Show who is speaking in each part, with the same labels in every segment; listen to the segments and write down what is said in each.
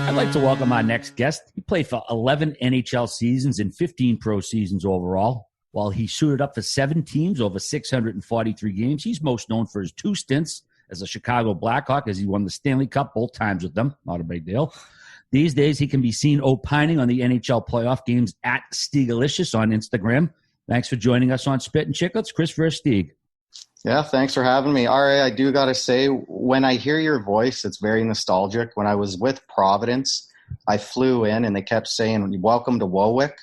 Speaker 1: I'd like to welcome our next guest. He played for 11 NHL seasons and 15 pro seasons overall. While he suited up for 7 teams over 643 games, he's most known for his 2 stints as a Chicago Blackhawk, as he won the Stanley Cup both times with them. Not a big deal. These days, he can be seen opining on the NHL playoff games at Stegalicious on Instagram. Thanks for joining us on Spittin Chiclets, Kris Versteeg.
Speaker 2: Yeah, thanks for having me. RA, I do got to say, when I hear your voice, it's very nostalgic. When I was with Providence, I flew in and they kept saying, welcome to Warwick.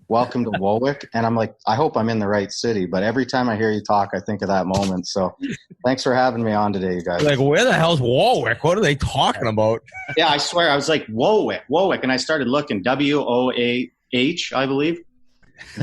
Speaker 2: Welcome to Warwick. And I'm like, I hope I'm in the right city. But every time I hear you talk, I think of that moment. So thanks for having me on today, you guys.
Speaker 3: Like, where the hell's Warwick? What are they talking about?
Speaker 2: Yeah, I swear. I was like, Warwick. And I started looking, W-O-A-H, I believe.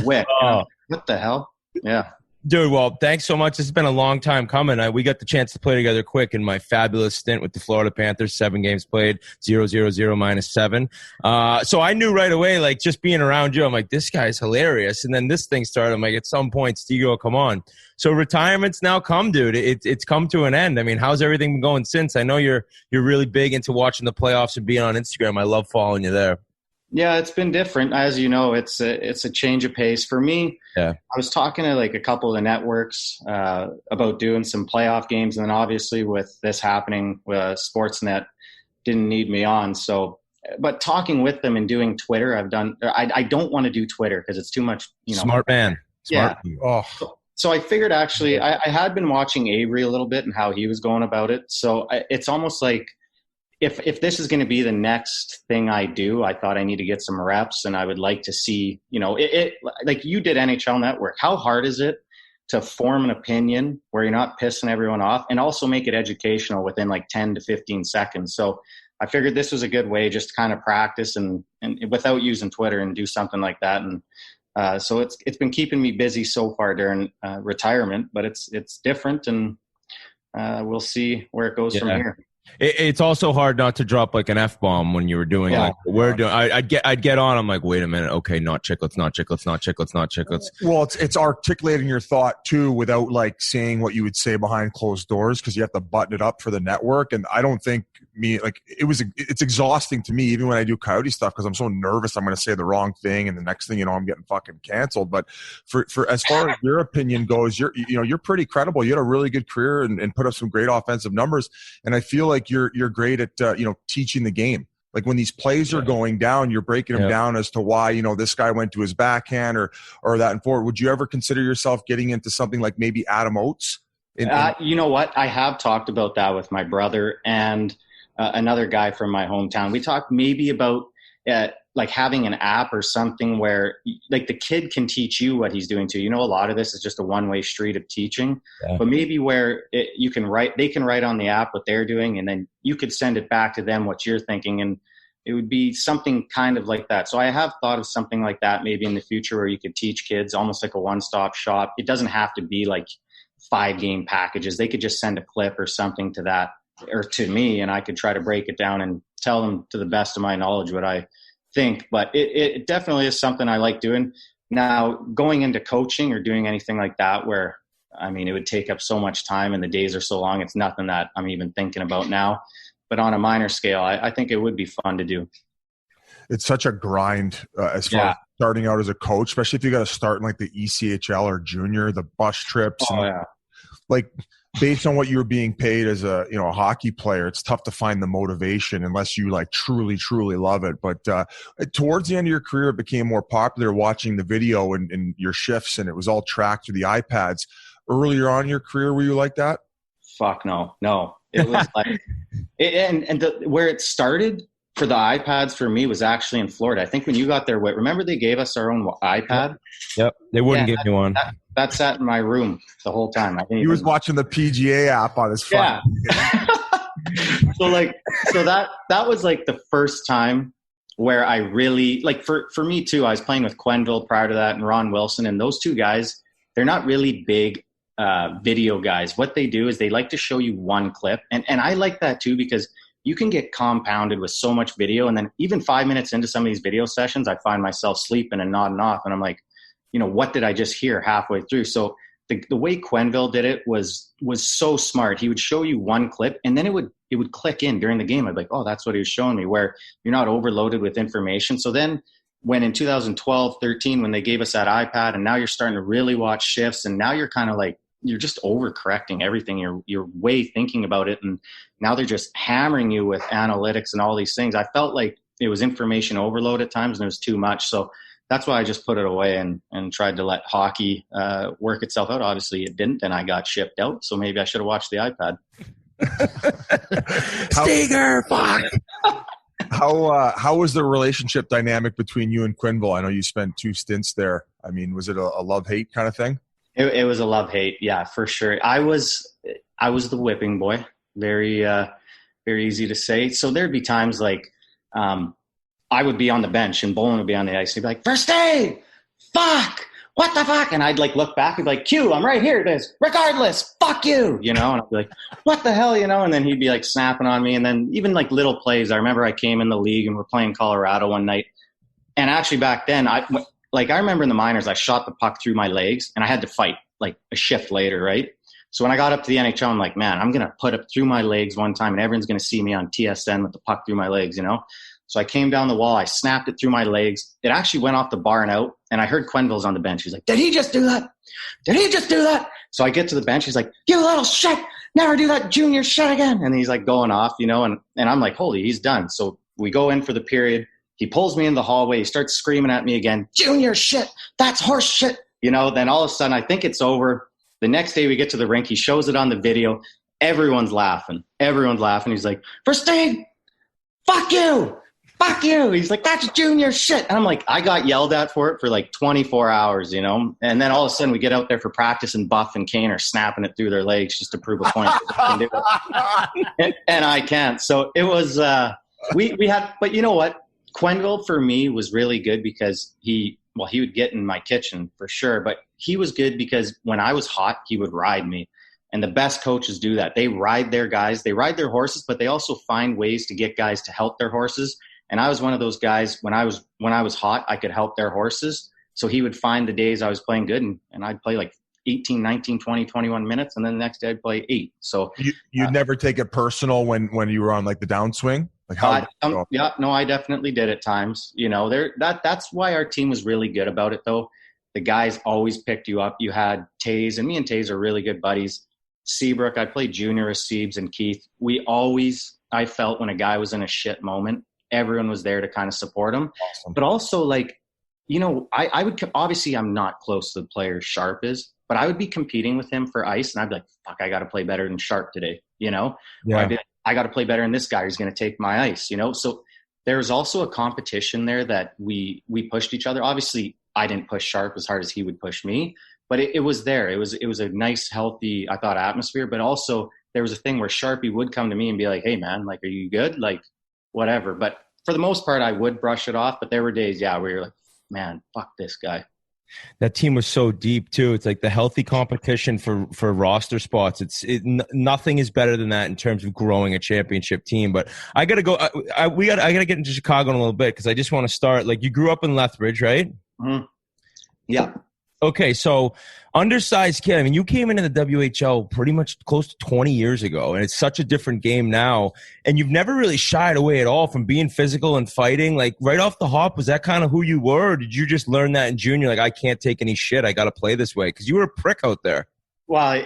Speaker 2: Wick.
Speaker 3: Oh.
Speaker 2: What the hell? Yeah.
Speaker 3: Dude, well, thanks so much. This has been a long time coming. We got the chance to play together quick in my fabulous stint with the Florida Panthers. 7 games played, 0-0-0 -7. So I knew right away, like, just being around you, I'm like, this guy's hilarious. And then this thing started. I'm like, at some point, Stego, come on. So retirement's now come, dude. It's come to an end. I mean, how's everything been going since? I know you're really big into watching the playoffs and being on Instagram. I love following you there.
Speaker 2: Yeah, it's been different. As you know, it's a change of pace. For me,
Speaker 3: yeah.
Speaker 2: I was talking to like a couple of the networks about doing some playoff games. And then obviously with this happening, Sportsnet didn't need me on. So, but talking with them and doing Twitter, I don't want to do Twitter because it's too much,
Speaker 3: Smart man. Smart.
Speaker 2: Yeah.
Speaker 3: Oh.
Speaker 2: So I figured actually I had been watching Avery a little bit and how he was going about it. So it's almost like, if this is going to be the next thing I do, I thought I need to get some reps, and I would like to see, like you did NHL Network. How hard is it to form an opinion where you're not pissing everyone off and also make it educational within like 10 to 15 seconds? So I figured this was a good way just to kind of practice and without using Twitter and do something like that. And so it's been keeping me busy so far during retirement, but it's different, and we'll see where it goes from here.
Speaker 3: It's also hard not to drop like an F-bomb when you were doing like we're doing. I'd get on. I'm like, wait a minute. Okay, not chiclets, not chiclets, not chiclets, not chiclets.
Speaker 4: Well, it's articulating your thought too without like saying what you would say behind closed doors, because you have to button it up for the network. And I don't think it's exhausting to me even when I do Coyote stuff, because I'm so nervous I'm going to say the wrong thing, and the next thing you know I'm getting fucking canceled. But for as far as your opinion goes, you're pretty credible. You had a really good career and put up some great offensive numbers, and I feel like you're great at teaching the game. Like when these plays are going down, you're breaking them down as to why this guy went to his backhand or that and forward. Would you ever consider yourself getting into something like maybe Adam Oates?
Speaker 2: You know what? I have talked about that with my brother and another guy from my hometown. We talked maybe about like having an app or something where like the kid can teach you what he's doing too. A lot of this is just a one-way street of teaching, but maybe where they can write on the app what they're doing, and then you could send it back to them what you're thinking, and it would be something kind of like that. So I have thought of something like that maybe in the future where you could teach kids almost like a one-stop shop. It doesn't have to be like 5-game packages. They could just send a clip or something to that or to me, and I could try to break it down and tell them to the best of my knowledge what I think. But it definitely is something I like doing. Now, going into coaching or doing anything like that where, it would take up so much time and the days are so long, it's nothing that I'm even thinking about now. But on a minor scale, I think it would be fun to do.
Speaker 4: It's such a grind as far as starting out as a coach, especially if you got to start in like the ECHL or junior, the bus trips. Like based on what you're being paid as a hockey player, it's tough to find the motivation unless you like truly, truly love it. But towards the end of your career, it became more popular watching the video and your shifts, and it was all tracked through the iPads. Earlier on in your career, were you like that?
Speaker 2: Fuck no. It was like, where it started for the iPads for me was actually in Florida. I think when you got there, remember they gave us our own iPad?
Speaker 3: Yep. They wouldn't give me one.
Speaker 2: That sat in my room the whole time.
Speaker 4: He was watching the PGA app on his phone.
Speaker 2: Yeah. so that was like the first time where I really, like for me too, I was playing with Quenville prior to that and Ron Wilson, and those two guys, they're not really big video guys. What they do is they like to show you one clip. And I like that too, because you can get compounded with so much video. And then even 5 minutes into some of these video sessions, I find myself sleeping and nodding off. And I'm like, what did I just hear halfway through? So the way Quenville did it was so smart. He would show you one clip, and then it would click in during the game. I'd be like, oh, that's what he was showing me, where you're not overloaded with information. So then when in 2012, 13, when they gave us that iPad, and now you're starting to really watch shifts, and now you're kind of like, you're just overcorrecting everything. You're way thinking about it. And now they're just hammering you with analytics and all these things. I felt like it was information overload at times, and it was too much. So that's why I just put it away and tried to let hockey work itself out. Obviously it didn't, and I got shipped out. So maybe I should have watched the iPad.
Speaker 3: Steger, fuck.
Speaker 4: How was the relationship dynamic between you and Quenville? I know you spent 2 stints there. I mean, was it a love-hate kind of thing?
Speaker 2: It was a love-hate, yeah, for sure. I was the whipping boy. Very very easy to say. So there'd be times like I would be on the bench and Bolin would be on the ice. He'd be like, Versteeg, fuck, what the fuck? And I'd like look back and be like, Q, I'm right here. It is. Regardless, fuck you, you know? And I'd be like, what the hell, you know? And then he'd be like snapping on me. And then even like little plays. I remember I came in the league and we're playing Colorado one night. And actually back then, I remember in the minors, I shot the puck through my legs and I had to fight like a shift later, right? So when I got up to the NHL, I'm like, man, I'm going to put it through my legs one time and everyone's going to see me on TSN with the puck through my legs, you know? So I came down the wall, I snapped it through my legs. It actually went off the bar and out, and I heard Quenville's on the bench. He's like, did he just do that? Did he just do that? So I get to the bench. He's like, you little shit, never do that junior shit again. And he's like going off, you know, and I'm like, holy, he's done. So we go in for the period. He pulls me in the hallway. He starts screaming at me again, junior shit, that's horse shit. You know, then all of a sudden I think it's over. The next day we get to the rink. He shows it on the video. Everyone's laughing. He's like, Versteeg, fuck you. Fuck you. He's like, that's junior shit. And I'm like, I got yelled at for it for like 24 hours, you know? And then all of a sudden we get out there for practice and Buff and Kane are snapping it through their legs just to prove a point. And I can't. So it was, we had, but you know what? Quenville for me was really good because he would get in my kitchen for sure, but he was good because when I was hot, he would ride me. And the best coaches do that. They ride their guys, they ride their horses, but they also find ways to get guys to help their horses. And I was one of those guys when I was hot, I could help their horses. So he would find the days I was playing good and I'd play like 18, 19, 20, 21 minutes. And then the next day I'd play 8. So
Speaker 4: you'd never take it personal when you were on like the downswing? Like how?
Speaker 2: I definitely did at times. You know, that's why our team was really good about it though. The guys always picked you up. You had Taze, and me and Taze are really good buddies. Seabrook, I played junior with Siebes and Keith. I felt when a guy was in a shit moment, everyone was there to kind of support him. Awesome. But also like, you know, I would, obviously I'm not close to the player Sharp is, but I would be competing with him for ice and I'd be like, fuck, I got to play better than Sharp today. You know, yeah. I'd be like, I got to play better than this guy who's going to take my ice, you know? So there's also a competition there that we pushed each other. Obviously I didn't push Sharp as hard as he would push me, but it was there. It was a nice, healthy, I thought, atmosphere, but also there was a thing where Sharpie would come to me and be like, hey man, like, are you good? Like, whatever. But for the most part, I would brush it off. But there were days, where you're like, man, fuck this guy.
Speaker 3: That team was so deep too. It's like the healthy competition for roster spots. Nothing is better than that in terms of growing a championship team. But I gotta go. I gotta get into Chicago in a little bit because I just want to start. Like, you grew up in Lethbridge, right?
Speaker 2: Mm-hmm. Yeah.
Speaker 3: Okay, so undersized kid. I mean, you came into the WHL pretty much close to 20 years ago, and it's such a different game now. And you've never really shied away at all from being physical and fighting. Like, right off the hop, was that kind of who you were? Or did you just learn that in junior? Like, I can't take any shit. I got to play this way. Because you were a prick out there.
Speaker 2: Well,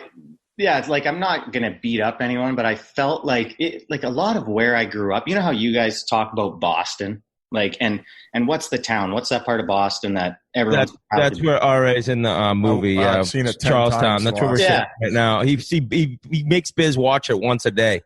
Speaker 2: yeah, it's like I'm not going to beat up anyone, but I felt like a lot of where I grew up. You know how you guys talk about Boston? Like, and what's the town? What's that part of Boston that everyone's
Speaker 3: That's where RA's in the movie.
Speaker 4: I've seen it 10
Speaker 3: Charlestown.
Speaker 4: times.
Speaker 3: That's where we're sitting right now. He makes Biz watch it once a day.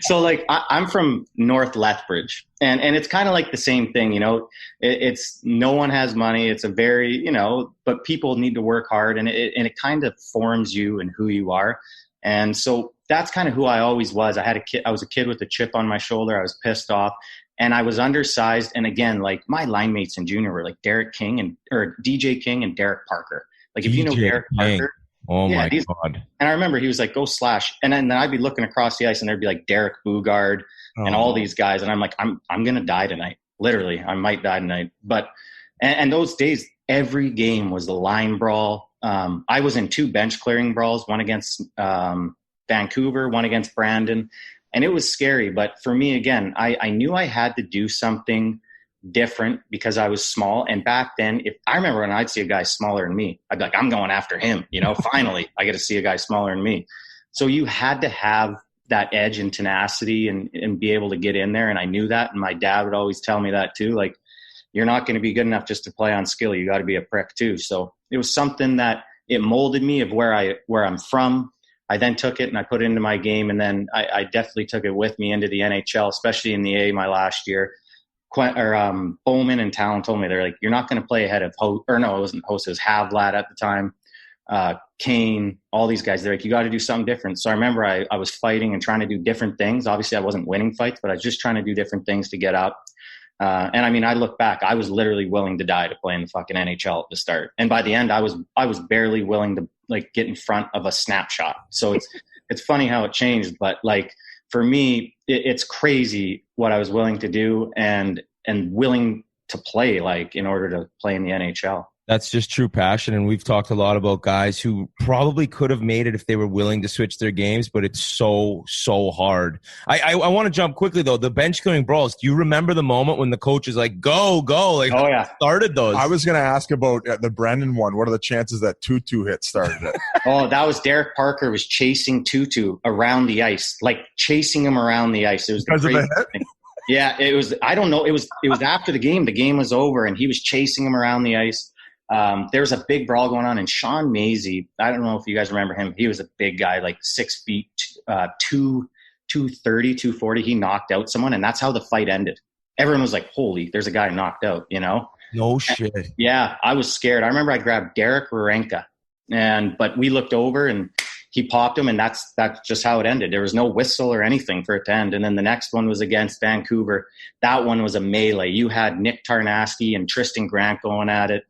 Speaker 2: So, like, I'm from North Lethbridge, and it's kind of like the same thing, you know. It's no one has money. It's a very, you know, but people need to work hard, and it kind of forms you and who you are. And so that's kind of who I always was. I was a kid with a chip on my shoulder. I was pissed off. And I was undersized. And again, like, my line mates in junior were like Derek King or DJ King and Derek Parker. Like, if you know Derek Parker.
Speaker 3: Oh my God.
Speaker 2: And I remember he was like, go slash. And then I'd be looking across the ice and there'd be like Derek Bugard and all these guys. And I'm like, I'm going to die tonight. Literally, I might die tonight. And those days, every game was a line brawl. I was in 2 bench clearing brawls, one against Vancouver, one against Brandon. And it was scary. But for me, again, I knew I had to do something different because I was small. And back then, if I remember when I'd see a guy smaller than me, I'd be like, I'm going after him. Finally, I get to see a guy smaller than me. So you had to have that edge and tenacity and be able to get in there. And I knew that. And my dad would always tell me that too. Like, you're not going to be good enough just to play on skill. You got to be a prick too. So it was something that it molded me of where I'm from. I then took it and I put it into my game. And then I definitely took it with me into the NHL, especially in the A my last year. Bowman and Talon told me, they're like, you're not going to play ahead of it wasn't Host, it was Havlat at the time. Kane, all these guys, they're like, you got to do something different. So I remember I was fighting and trying to do different things. Obviously I wasn't winning fights, but I was just trying to do different things to get up. And I mean, I look back, I was literally willing to die to play in the fucking NHL at the start. And by the end, I was barely willing to like get in front of a snapshot. So it's funny how it changed, but like for me, it's crazy what I was willing to do and willing to play like in order to play in the NHL.
Speaker 3: That's just true passion. And we've talked a lot about guys who probably could have made it if they were willing to switch their games, but it's so hard. I want to jump quickly though. The bench clearing brawls. Do you remember the moment when the coach is like, go? Like, oh yeah, started those?
Speaker 4: I was going to ask about the Brendan one. What are the chances that Tutu hit started it?
Speaker 2: Oh, that was Derek Parker was chasing Tutu around the ice, like chasing him around the ice. It was
Speaker 4: because of the hit?
Speaker 2: Yeah, it was. I don't know. It was after the game. The game was over, and he was chasing him around the ice. There was a big brawl going on, and Sean Mazie, I don't know if you guys remember him. He was a big guy, like 6 feet, 230, 240. He knocked out someone, and that's how the fight ended. Everyone was like, holy, there's a guy knocked out,
Speaker 3: No shit.
Speaker 2: Yeah, I was scared. I remember I grabbed Derek Warenka, but we looked over, and he popped him, and that's just how it ended. There was no whistle or anything for it to end. And then the next one was against Vancouver. That one was a melee. You had Nick Tarnasky and Tristan Grant going at it.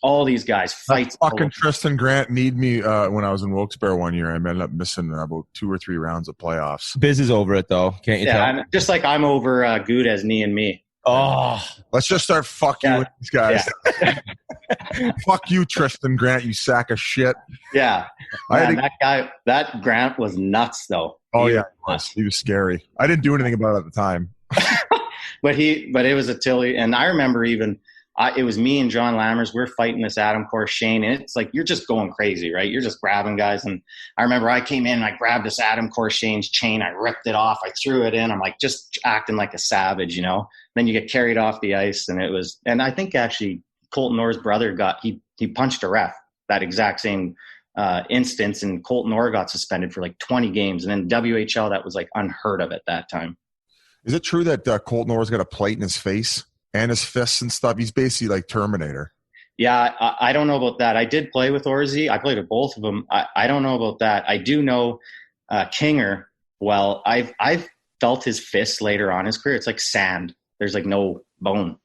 Speaker 2: All these guys fights.
Speaker 4: Fucking Tristan Grant need me when I was in Wilkes-Barre one year. I ended up missing about 2 or 3 rounds of playoffs.
Speaker 3: Biz is over it though. Can't you tell?
Speaker 2: Just like I'm over Gudez, knee and me.
Speaker 3: Oh,
Speaker 4: let's just start fucking with these guys. Yeah. Fuck you, Tristan Grant, you sack of shit.
Speaker 2: Yeah. That Grant was nuts though.
Speaker 4: Oh yeah, he was scary. I didn't do anything about it at the time.
Speaker 2: but it was a Tilly, and I remember even it was me and John Lammers. We're fighting this Adam Corshane, and it's like you're just going crazy, right? You're just grabbing guys. And I remember I came in and I grabbed this Adam Corshane's chain. I ripped it off. I threw it in. I'm like just acting like a savage, Then you get carried off the ice, and I think actually Colton Orr's brother he punched a ref that exact same instance, and Colton Orr got suspended for like 20 games. And then WHL, that was like unheard of at that time.
Speaker 4: Is it true that Colton Orr's got a plate in his face and his fists and stuff? He's basically like Terminator.
Speaker 2: Yeah, I don't know about that. I did play with Orzi. I played with both of them. I don't know about that. I do know Kinger. Well, I've felt his fists later on in his career. It's like sand. There's like no bone,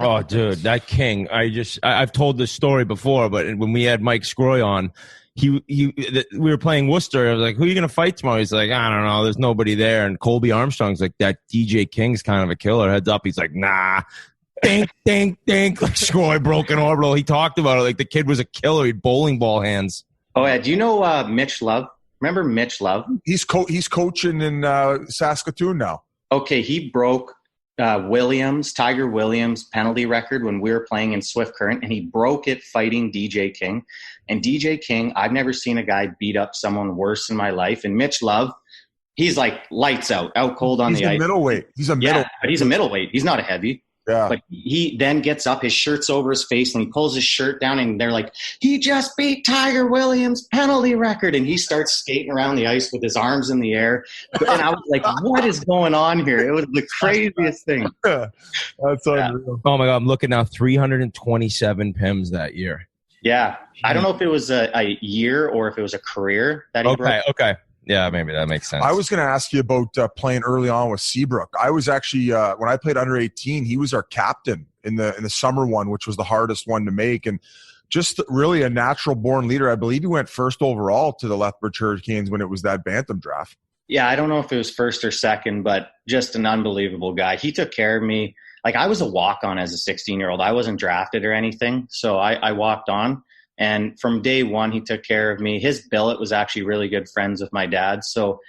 Speaker 3: Oh, dude, that King. I've told this story before, but when we had Mike Scroy on, we were playing Worcester. I was like, who are you going to fight tomorrow? He's like, I don't know. There's nobody there. And Colby Armstrong's like, that DJ King's kind of a killer. Heads up. He's like, nah. Dink, dink, dink. Like Scroy, broken orbital. He talked about it like the kid was a killer. He had bowling ball hands.
Speaker 2: Oh, yeah. Do you know Mitch Love? Remember Mitch Love?
Speaker 4: He's coaching in Saskatoon now.
Speaker 2: Okay, he broke Tiger Williams' penalty record when we were playing in Swift Current, and he broke it fighting DJ King. And DJ King, I've never seen a guy beat up someone worse in my life. And Mitch Love, he's like lights out cold on the ice.
Speaker 4: He's a middleweight.
Speaker 2: But he's a middleweight. He's not a heavy.
Speaker 4: Yeah.
Speaker 2: But he then gets up, his shirt's over his face, and he pulls his shirt down, and they're like, he just beat Tiger Williams' penalty record. And he starts skating around the ice with his arms in the air. And I was like, what is going on here? It was the craziest thing.
Speaker 4: That's unreal.
Speaker 3: Oh, my God. I'm looking now, 327 PIMs that year.
Speaker 2: Yeah. I don't know if it was a year or if it was a career that he broke.
Speaker 3: Okay. Yeah, maybe that makes sense.
Speaker 4: I was going to ask you about playing early on with Seabrook. I was actually when I played under 18, he was our captain in the summer one, which was the hardest one to make, and just really a natural born leader. I believe he went first overall to the Lethbridge Hurricanes when it was that Bantam draft.
Speaker 2: Yeah, I don't know if it was first or second, but just an unbelievable guy. He took care of me. like I was a walk-on as a 16-year-old. I wasn't drafted or anything. So I walked on. And from day one, he took care of me. His billet was actually really good friends with my dad. So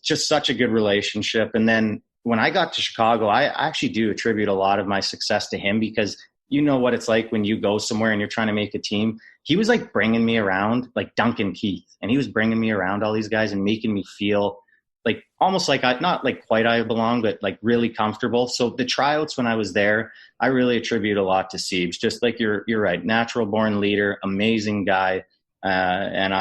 Speaker 2: just such a good relationship. And then when I got to Chicago, I actually do attribute a lot of my success to him, because you know what it's like when you go somewhere and you're trying to make a team. He was like bringing me around like Duncan Keith, and he was bringing me around all these guys and making me feel like almost like not like quite I belong, but like really comfortable. So the tryouts when I was there, I really attribute a lot to Siebes. Just like you're right, natural born leader, amazing guy, and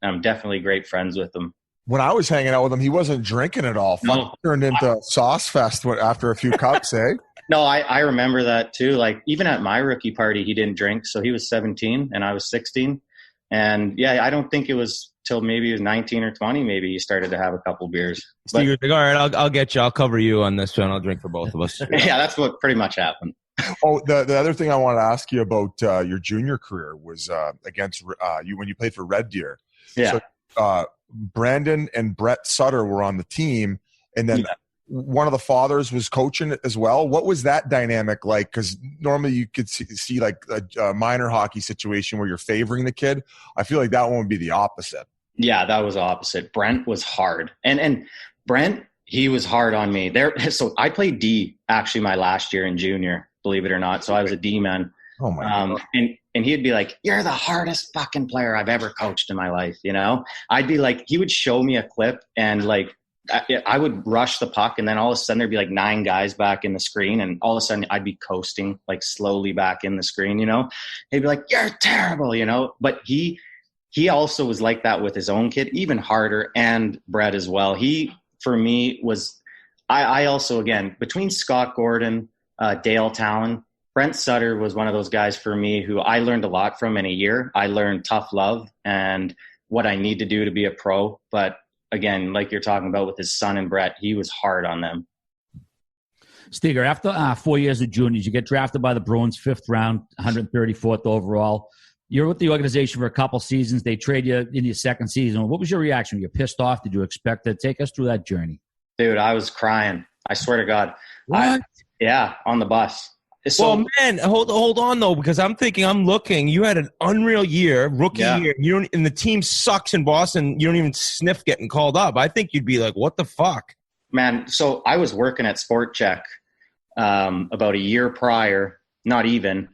Speaker 2: I'm definitely great friends with him.
Speaker 4: When I was hanging out with him, he wasn't drinking at all.
Speaker 2: No.
Speaker 4: Turned into Sauce Fest after a few cups, eh?
Speaker 2: No, I remember that too. Like even at my rookie party, he didn't drink. So he was 17 and I was 16. And yeah, I don't think it was till maybe he was 19 or 20. Maybe he started to have a couple beers.
Speaker 3: Steve was like, all right, I'll get you. I'll cover you on this one. I'll drink for both of us.
Speaker 2: Yeah, that's what pretty much happened.
Speaker 4: Oh, the other thing I wanted to ask you about your junior career was against you when you played for Red Deer.
Speaker 2: Yeah.
Speaker 4: So Brandon and Brett Sutter were on the team, and then one of the fathers was coaching as well. What was that dynamic like? Because normally you could see like a minor hockey situation where you're favoring the kid. I feel like that one would be the opposite.
Speaker 2: Yeah, that was opposite. Brent was hard. And Brent, he was hard on me. So I played D actually my last year in junior, believe it or not. So I was a D man.
Speaker 4: Oh my God.
Speaker 2: And he'd be like, "You're the hardest fucking player I've ever coached in my life." You know, I'd be like, he would show me a clip and like, I would rush the puck, and then all of a sudden there'd be like 9 guys back in the screen, and all of a sudden I'd be coasting like slowly back in the screen, you know. He'd be like, "You're terrible," you know. But he also was like that with his own kid, even harder, and Brett as well. He, for me, was I also, again, between Scott Gordon, Dale Talon, Brent Sutter was one of those guys for me who I learned a lot from in a year. I learned tough love and what I need to do to be a pro. But again, like you're talking about with his son and Brett, he was hard on them.
Speaker 1: Steger, after 4 years of juniors, you get drafted by the Bruins, 5th round, 134th overall. You're with the organization for a couple seasons. They trade you in your second season. What was your reaction? Were you pissed off? Did you expect to take us through that journey?
Speaker 2: Dude, I was crying. I swear to God.
Speaker 1: What?
Speaker 2: Yeah, on the bus. So,
Speaker 3: well, man, hold on though, because I'm looking. You had an unreal year, rookie year. You don't, and the team sucks in Boston. You don't even sniff getting called up. I think you'd be like, "What the fuck,
Speaker 2: man?" So I was working at Sport Check about a year prior, not even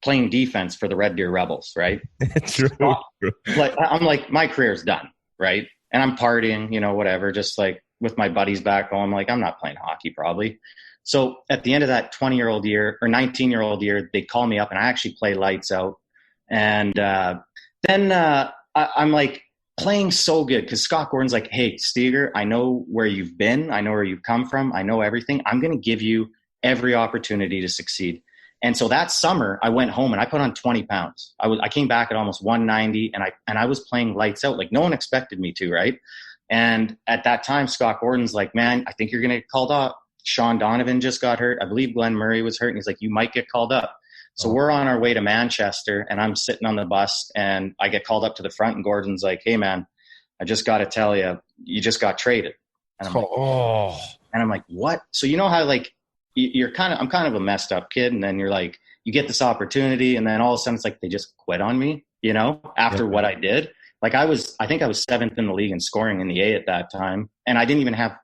Speaker 2: playing defense for the Red Deer Rebels, right?
Speaker 3: True.
Speaker 2: Like I'm like, my career's done, right? And I'm partying, you know, whatever, just like with my buddies back home. Like I'm not playing hockey probably. So at the end of that 20-year-old year or 19-year-old year, they call me up and I actually play lights out. And then I'm like playing so good because Scott Gordon's like, "Hey, Steger, I know where you've been. I know where you've come from. I know everything. I'm going to give you every opportunity to succeed." And so that summer I went home and I put on 20 pounds. I came back at almost 190 and I was playing lights out. Like no one expected me to, right? And at that time, Scott Gordon's like, "Man, I think you're going to get called up. Sean Donovan just got hurt. I believe Glenn Murray was hurt." And he's like, "You might get called up." So we're on our way to Manchester and I'm sitting on the bus and I get called up to the front and Gordon's like, "Hey man, I just got to tell you, you just got traded." And I'm like, "What?" So you know how like I'm kind of a messed up kid. And then you're like, you get this opportunity and then all of a sudden it's like, they just quit on me, you know, after what I did. Like I think I was 7th in the league in scoring in the A at that time. And I didn't even have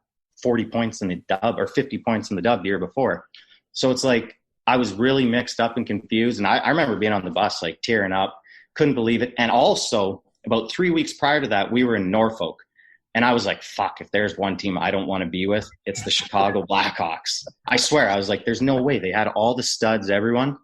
Speaker 2: 40 points in the dub or 50 points in the dub the year before. So it's like, I was really mixed up and confused. And I remember being on the bus, like tearing up, couldn't believe it. And also about 3 weeks prior to that, we were in Norfolk. And I was like, fuck, if there's one team I don't want to be with, it's the Chicago Blackhawks. I swear, I was like, there's no way. They had all the studs, everyone.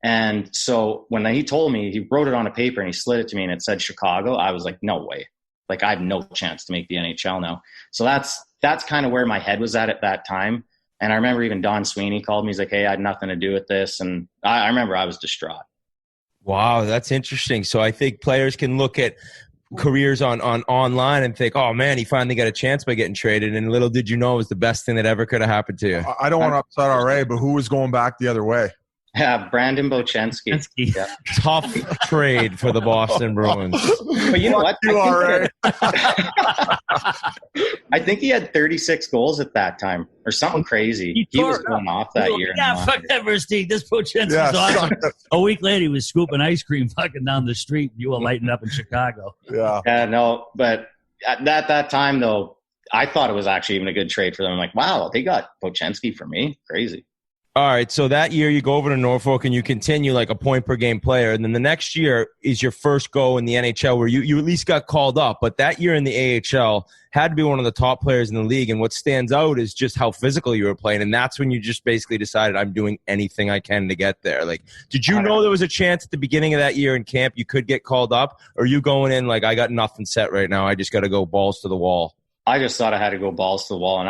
Speaker 2: And so when he told me, he wrote it on a paper and he slid it to me and it said Chicago, I was like, no way. Like I have no chance to make the NHL now. So that's kind of where my head was at that time. And I remember even Don Sweeney called me. He's like, "Hey, I had nothing to do with this." And I remember I was distraught.
Speaker 3: Wow, that's interesting. So I think players can look at careers on online and think, "Oh man, he finally got a chance by getting traded." And little did you know it was the best thing that ever could have happened to you.
Speaker 4: I don't want to upset RA, but who was going back the other way?
Speaker 2: Yeah, Brandon Bochenski. Yeah.
Speaker 3: Tough trade for the Boston Bruins.
Speaker 2: But you know what?
Speaker 4: You are right.
Speaker 2: I think he had 36 goals at that time or something crazy. He was going off that year.
Speaker 1: Yeah, fuck that Versteeg. This Bochenski's awesome. A week later, he was scooping ice cream fucking down the street. You were lighting up in Chicago.
Speaker 4: Yeah.
Speaker 2: Yeah, no, but at that time, though, I thought it was actually even a good trade for them. I'm like, wow, they got Bochenski for me. Crazy.
Speaker 3: All right, so that year you go over to Norfolk and you continue like a point per game player. And then the next year is your first go in the NHL where you at least got called up. But that year in the AHL had to be one of the top players in the league. And what stands out is just how physical you were playing. And that's when you just basically decided, I'm doing anything I can to get there. Like, did you know there was a chance at the beginning of that year in camp you could get called up? Or are you going in like, I got nothing set right now, I just got to go balls to the wall?
Speaker 2: I just thought I had to go balls to the wall. And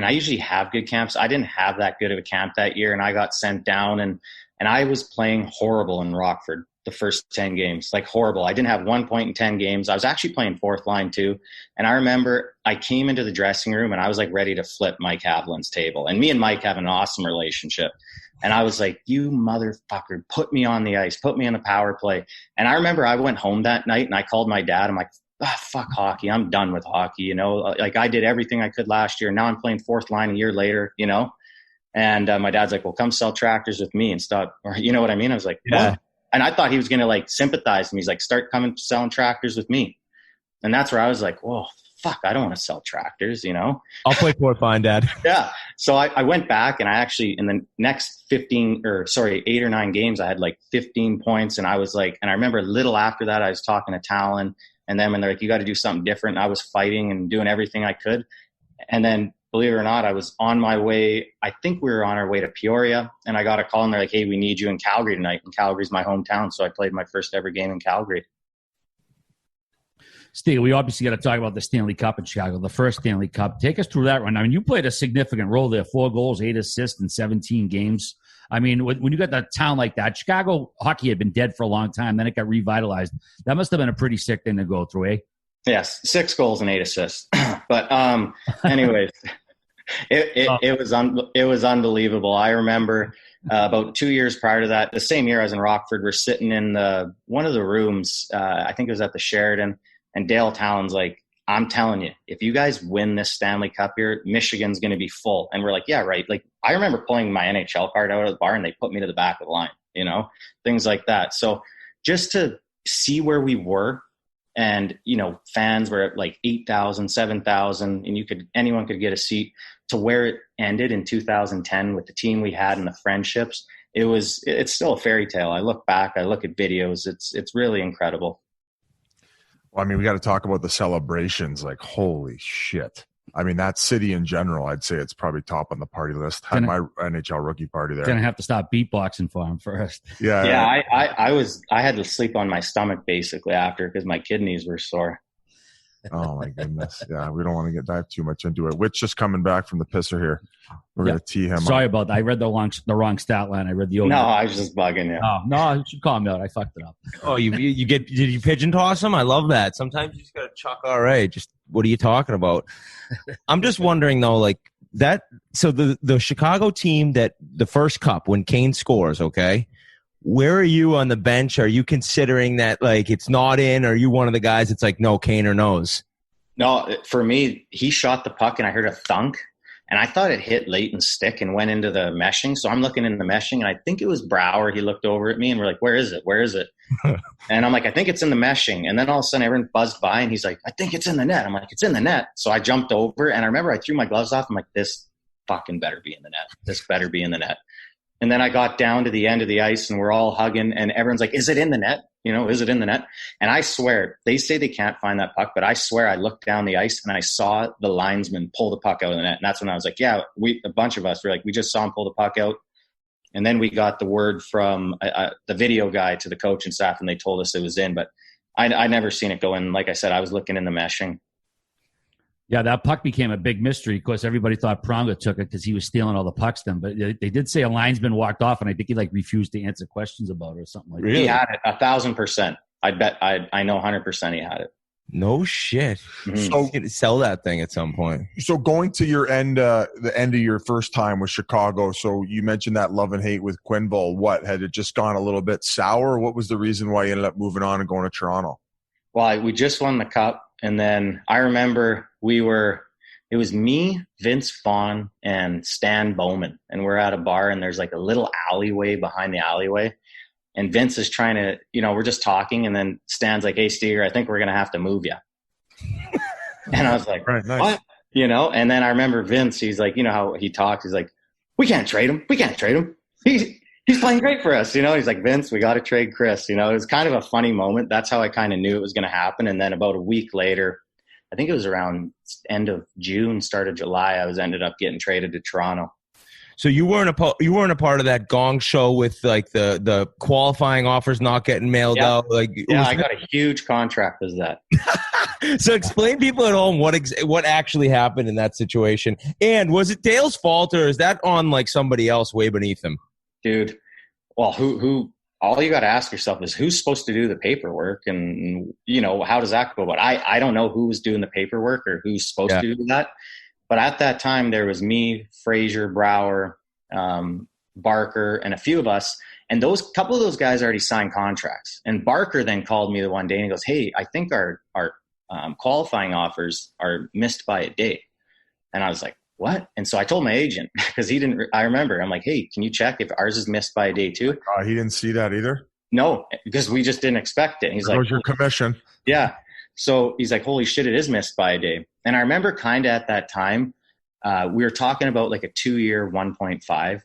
Speaker 2: I usually have good camps. I didn't have that good of a camp that year, and I got sent down, and I was playing horrible in Rockford the first 10 games, like horrible. I didn't have 1 point in 10 games. I was actually playing fourth line too. And I remember I came into the dressing room and I was like ready to flip Mike Haviland's table. And me and Mike have an awesome relationship. And I was like, you motherfucker, put me on the ice, put me in the power play. And I remember I went home that night and I called my dad. I'm like, fuck hockey. I'm done with hockey. You know, like I did everything I could last year. Now I'm playing fourth line a year later, you know? And my dad's like, well, come sell tractors with me and stop. Or, you know what I mean? I was like, yeah. What? And I thought he was going to like sympathize with me. He's like, start coming selling tractors with me. And that's where I was like, whoa, fuck, I don't want to sell tractors, you know?
Speaker 3: I'll play fourth line, Dad.
Speaker 2: Yeah. So I went back and I actually, in the next 8 or 9 games, I had like 15 points. And I was like, and I remember a little after that, I was talking to Talon. And then when they're like, you got to do something different, I was fighting and doing everything I could. And then, believe it or not, I was on my way. I think we were on our way to Peoria. And I got a call and they're like, hey, we need you in Calgary tonight. And Calgary's my hometown. So I played my first ever game in Calgary.
Speaker 1: Steve, we obviously got to talk about the Stanley Cup in Chicago, the first Stanley Cup. Take us through that run. I mean, you played a significant role there, 4 goals, 8 assists in 17 games. I mean, when you got that town like that, Chicago hockey had been dead for a long time. Then it got revitalized. That must have been a pretty sick thing to go through, eh?
Speaker 2: Yes, 6 goals and 8 assists. But anyways, it was unbelievable. I remember about 2 years prior to that, the same year I was in Rockford, we're sitting in one of the rooms. I think it was at the Sheridan, and Dale Talon's like, I'm telling you, if you guys win this Stanley Cup here, Michigan's going to be full. And we're like, yeah, right. Like, I remember pulling my NHL card out of the bar and they put me to the back of the line, you know, things like that. So just to see where we were, and, you know, fans were at like 8,000, 7,000, and anyone could get a seat, to where it ended in 2010 with the team we had and the friendships. It's still a fairy tale. I look back, I look at videos. It's really incredible.
Speaker 4: Well, I mean, we got to talk about the celebrations. Like, holy shit. I mean, that city in general, I'd say it's probably top on the party list. Had my NHL rookie party there.
Speaker 1: Gonna have to stop beatboxing for him first.
Speaker 2: Yeah. I had to sleep on my stomach basically after, because my kidneys were sore.
Speaker 4: Oh my goodness. Yeah, we don't want to dive too much into it. Which just coming back from the pisser here. We're gonna tee him
Speaker 1: Sorry
Speaker 4: up.
Speaker 1: about that. I read the wrong stat line. I read the over.
Speaker 2: No, I was just bugging you.
Speaker 1: Oh no, you should call me out. I fucked it up.
Speaker 3: Oh, did you pigeon toss him? I love that. Sometimes you just gotta chuck RA. Just what are you talking about? I'm just wondering though, like that. So the Chicago team, that the first cup when Kane scores, okay. Where are you on the bench? Are you considering that like it's not in? Or are you one of the guys that's like, no, Kane or nose?
Speaker 2: No, for me, he shot the puck and I heard a thunk, and I thought it hit Leighton's stick and went into the meshing. So I'm looking in the meshing, and I think it was Brouwer. He looked over at me and we're like, where is it? Where is it? And I'm like, I think it's in the meshing. And then all of a sudden everyone buzzed by and he's like, I think it's in the net. I'm like, it's in the net. So I jumped over, and I remember I threw my gloves off. I'm like, this fucking better be in the net. This better be in the net. And then I got down to the end of the ice and we're all hugging, and everyone's like, is it in the net? You know, is it in the net? And I swear, they say they can't find that puck, but I swear I looked down the ice and I saw the linesman pull the puck out of the net. And that's when I was like, yeah, a bunch of us were like, we just saw him pull the puck out. And then we got the word from the video guy to the coach and staff, and they told us it was in, but I never seen it go in. Like I said, I was looking in the meshing.
Speaker 1: Yeah, that puck became a big mystery. Of course, everybody thought Pronga took it because he was stealing all the pucks then. But they did say a linesman walked off, and I think he like refused to answer questions about it or something like that.
Speaker 2: He had it 1,000%. I bet I know 100% he had it.
Speaker 3: No shit.
Speaker 2: Mhm.
Speaker 3: So gonna sell that thing at some point.
Speaker 4: So going to your end, the end of your first time with Chicago. So you mentioned that love and hate with Quenville. What, had it just gone a little bit sour? What was the reason why you ended up moving on and going to Toronto?
Speaker 2: Well, we just won the cup, and then I remember it was me, Vince Vaughn, and Stan Bowman, and we're at a bar, and there's like a little alleyway behind the alleyway, and Vince is trying to, we're just talking, and then Stan's like, "Hey, Steger, I think we're gonna have to move you." And I was like,
Speaker 4: Right, nice.
Speaker 2: "What?" And then I remember Vince. He's like, how he talks. He's like, "We can't trade him. We can't trade him. He's playing great for us." He's like, "Vince, we got to trade Kris." It was kind of a funny moment. That's how I kind of knew it was going to happen. And then about a week later, I think it was around end of June, start of July, I ended up getting traded to Toronto.
Speaker 3: So you weren't a part of that gong show with like the qualifying offers not getting mailed out. Like,
Speaker 2: I got a huge contract as that.
Speaker 3: So explain people at home what actually happened in that situation. And was it Dale's fault, or is that on like somebody else way beneath him?
Speaker 2: Dude, well, who? All you got to ask yourself is who's supposed to do the paperwork, and how does that go? But I don't know who was doing the paperwork or who's supposed to do that. But at that time, there was me, Fraser, Brower, Barker, and a few of us. And couple of those guys already signed contracts. And Barker then called me the one day and he goes, "Hey, I think our qualifying offers are missed by a day." And I was like, "What?" And so I told my agent, because I remember, I'm like, "Hey, can you check if ours is missed by a day too?"
Speaker 4: He didn't see that either?
Speaker 2: No, because we just didn't expect it. He's like,
Speaker 4: "Where's your commission?"
Speaker 2: Yeah. So he's like, "Holy shit, it is missed by a day." And I remember kind of at that time, we were talking about like a 2-year 1.5,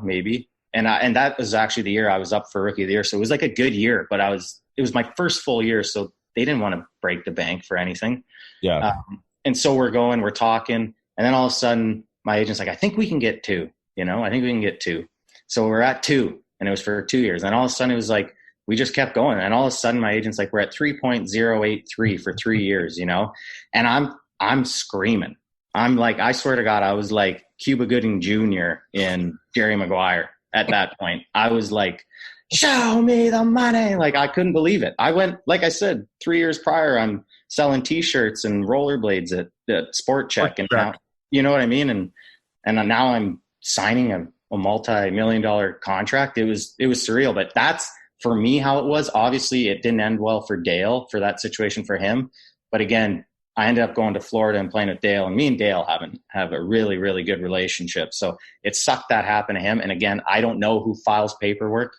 Speaker 2: maybe. And that was actually the year I was up for Rookie of the Year. So it was like a good year, but it was my first full year. So they didn't want to break the bank for anything.
Speaker 3: Yeah.
Speaker 2: And so we're talking. And then all of a sudden my agent's like, "I think we can get 2, I think we can get 2. So we're at 2, and it was for 2 years. And all of a sudden it was like, we just kept going. And all of a sudden my agent's like, "We're at 3.083 for 3 years, And I'm screaming. I'm like, I swear to God, I was like Cuba Gooding Jr. in Jerry Maguire at that point. I was like, "Show me the money." Like, I couldn't believe it. I went, like I said, 3 years prior, I'm selling T-shirts and rollerblades at Sport Check. And now, you know what I mean? And now I'm signing a multi-million-dollar contract. It was surreal, but that's for me how it was. Obviously it didn't end well for Dale, for that situation for him. But again, I ended up going to Florida and playing with Dale, and me and Dale have a really, really good relationship. So it sucked that happened to him. And again, I don't know who files paperwork,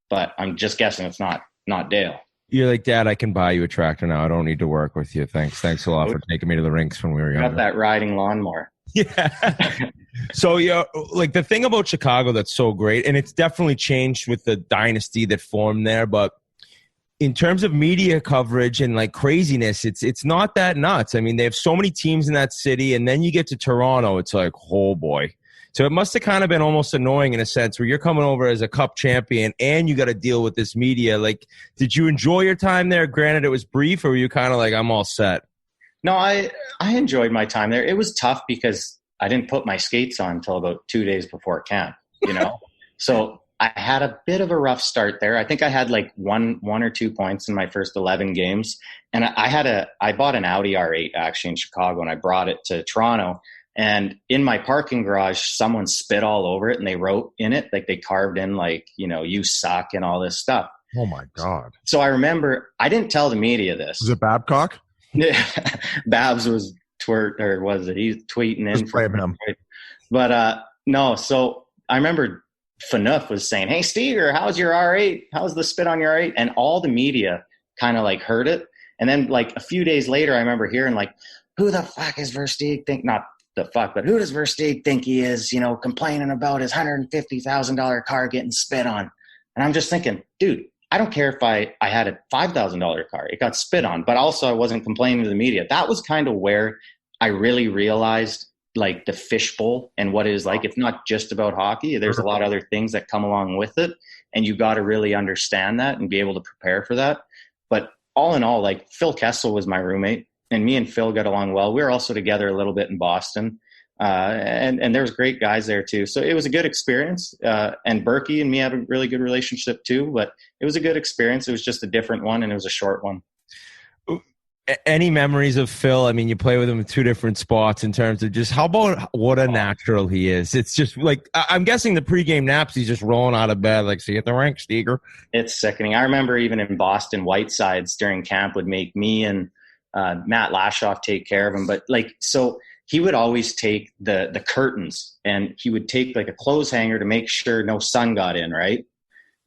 Speaker 2: but I'm just guessing it's not Dale.
Speaker 3: You're like, "Dad, I can buy you a tractor now. I don't need to work with you. Thanks a lot for taking me to the rinks when we were younger."
Speaker 2: Got that riding lawnmower.
Speaker 3: Yeah. So, like the thing about Chicago that's so great, and it's definitely changed with the dynasty that formed there, but in terms of media coverage and like craziness, it's not that nuts. I mean, they have so many teams in that city, and then you get to Toronto, it's like, oh boy. So it must have kind of been almost annoying in a sense where you're coming over as a cup champion and you got to deal with this media. Like, did you enjoy your time there? Granted, it was brief, or were you kind of like, "I'm all set"?
Speaker 2: No, I enjoyed my time there. It was tough because I didn't put my skates on until about 2 days before camp, So I had a bit of a rough start there. I think I had like one or 2 points in my first 11 games. And I bought an Audi R8 actually in Chicago, and I brought it to Toronto. And in my parking garage, someone spit all over it, and they wrote in it, like they carved in like, "You suck" and all this stuff.
Speaker 4: Oh my God.
Speaker 2: So I remember I didn't tell the media this.
Speaker 4: Was it Babcock?
Speaker 2: Babs was he's tweeting in.
Speaker 4: Just blame him.
Speaker 2: But no, so I remember Phaneuf was saying, "Hey, Steger, how's your R8? How's the spit on your R8?" And all the media kind of like heard it. And then like a few days later, I remember hearing like, "Who the fuck is Versteeg think?" Not the fuck, but who does Versteeg think he is, complaining about his $150,000 car getting spit on? And I'm just thinking, dude, I don't care if I had a $5,000 car. It got spit on, but also I wasn't complaining to the media. That was kind of where I really realized like the fishbowl and what it is like. It's not just about hockey. There's a lot of other things that come along with it, and you got to really understand that and be able to prepare for that. But all in all, like Phil Kessel was my roommate, and me and Phil got along well. We were also together a little bit in Boston. And there was great guys there too. So it was a good experience. And Berkey and me had a really good relationship too, but it was a good experience. It was just a different one, and it was a short one.
Speaker 3: Any memories of Phil? I mean, you play with him in two different spots in terms of just how about what a natural he is. It's just like, I'm guessing the pregame naps, he's just rolling out of bed, like, see you at the rink, Steger.
Speaker 2: It's sickening. I remember even in Boston, Whitesides during camp would make me and Matt Lashoff take care of him. But like, so he would always take the curtains and he would take like a clothes hanger to make sure no sun got in, right?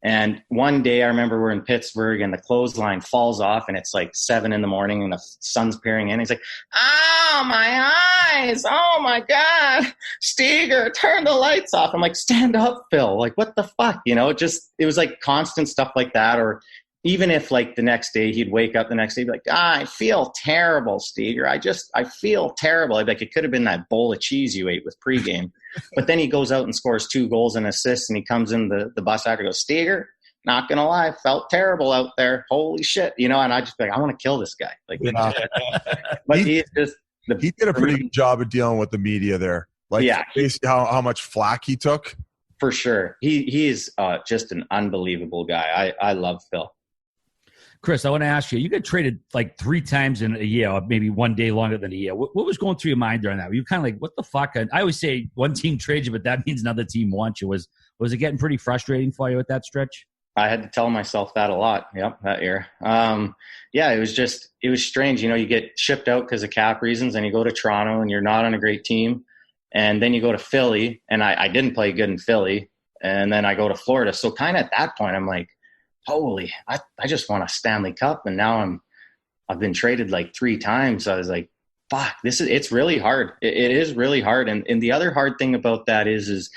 Speaker 2: And one day I remember we're in Pittsburgh and the clothesline falls off and it's like 7 a.m. and the sun's peering in. He's like, oh, my eyes. Oh, my God. Steger, turn the lights off. I'm like, stand up, Phil. Like, what the fuck? You know, it was like constant stuff like that. Or even if like the next day he'd wake up the next day, he'd be like, I feel terrible, Steger. I feel terrible. I'd be like, it could have been that bowl of cheese you ate with pregame. But then he goes out and scores 2 goals and assists, and he comes in the bus after and goes, Steger, not going to lie, felt terrible out there. Holy shit. You know, and I just be like, I want to kill this guy. Like, but he
Speaker 4: did a pretty good job of dealing with the media there. Like, yeah, basically how much flack he took.
Speaker 2: For sure. He is just an unbelievable guy. I love Phil.
Speaker 1: Kris, I want to ask you, you got traded like 3 times in a year, or maybe one day longer than a year. What was going through your mind during that? Were you kind of like, what the fuck? I always say one team trades you, but that means another team wants you. Was it getting pretty frustrating for you at that stretch?
Speaker 2: I had to tell myself that a lot. Yep, that year. Yeah, it was strange. You know, you get shipped out because of cap reasons and you go to Toronto and you're not on a great team. And then you go to Philly and I didn't play good in Philly. And then I go to Florida. So kind of at that point, I'm like, holy, I just won a Stanley Cup, and now I've been traded like 3 times. I was like, fuck, it's really hard. It is really hard. And the other hard thing about that is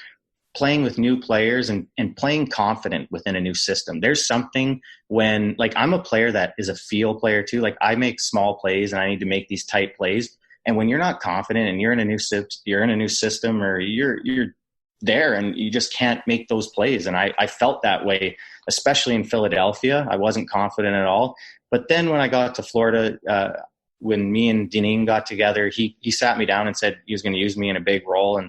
Speaker 2: playing with new players and playing confident within a new system. There's something when, like, I'm a player that is a feel player too. Like, I make small plays and I need to make these tight plays. And when you're not confident and you're in a new system, or you're there and you just can't make those plays. And I felt that way, especially in Philadelphia. I wasn't confident at all. But then when I got to Florida, when me and Dineen got together, he sat me down and said he was going to use me in a big role.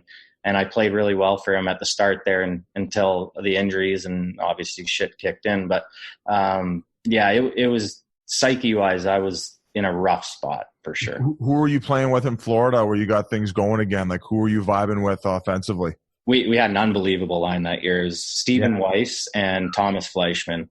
Speaker 2: And I played really well for him at the start there until the injuries and obviously shit kicked in. But yeah, it was psyche-wise, I was in a rough spot for sure.
Speaker 4: Who were you playing with in Florida where you got things going again? Like, who were you vibing with offensively?
Speaker 2: We had an unbelievable line that year. It was Stephen Weiss and Thomas Fleischman.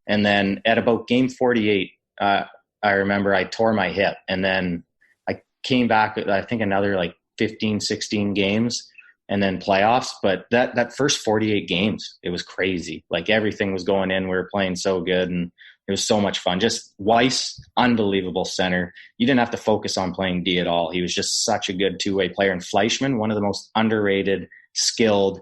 Speaker 2: And then at about game 48, I remember I tore my hip. And then I came back, I think, another like 15, 16 games and then playoffs. But that first 48 games, it was crazy. Like, everything was going in. We were playing so good, and it was so much fun. Just Weiss, unbelievable center. You didn't have to focus on playing D at all. He was just such a good two-way player. And Fleischman, one of the most underrated, skilled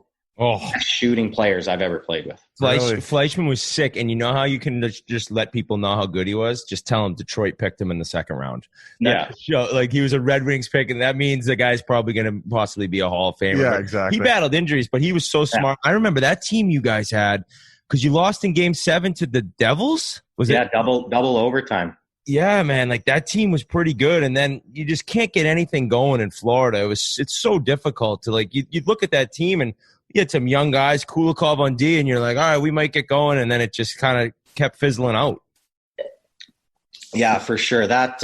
Speaker 2: shooting players I've ever played with.
Speaker 3: Fleischman was sick, and you know how you can just let people know how good he was? Just tell them Detroit picked him in the second round. Like, he was a Red Wings pick, and that means the guy's probably going to possibly be a Hall of Famer.
Speaker 4: Yeah, exactly.
Speaker 3: He battled injuries, but he was so smart. I remember that team you guys had, because you lost in Game 7 to the Devils? Was it?
Speaker 2: double overtime.
Speaker 3: Yeah, man, like, that team was pretty good, and then you just can't get anything going in Florida. It's so difficult to, like, you look at that team and you had some young guys, Kulikov on D, and you're like, all right, we might get going, and then it just kind of kept fizzling out.
Speaker 2: Yeah, for sure. That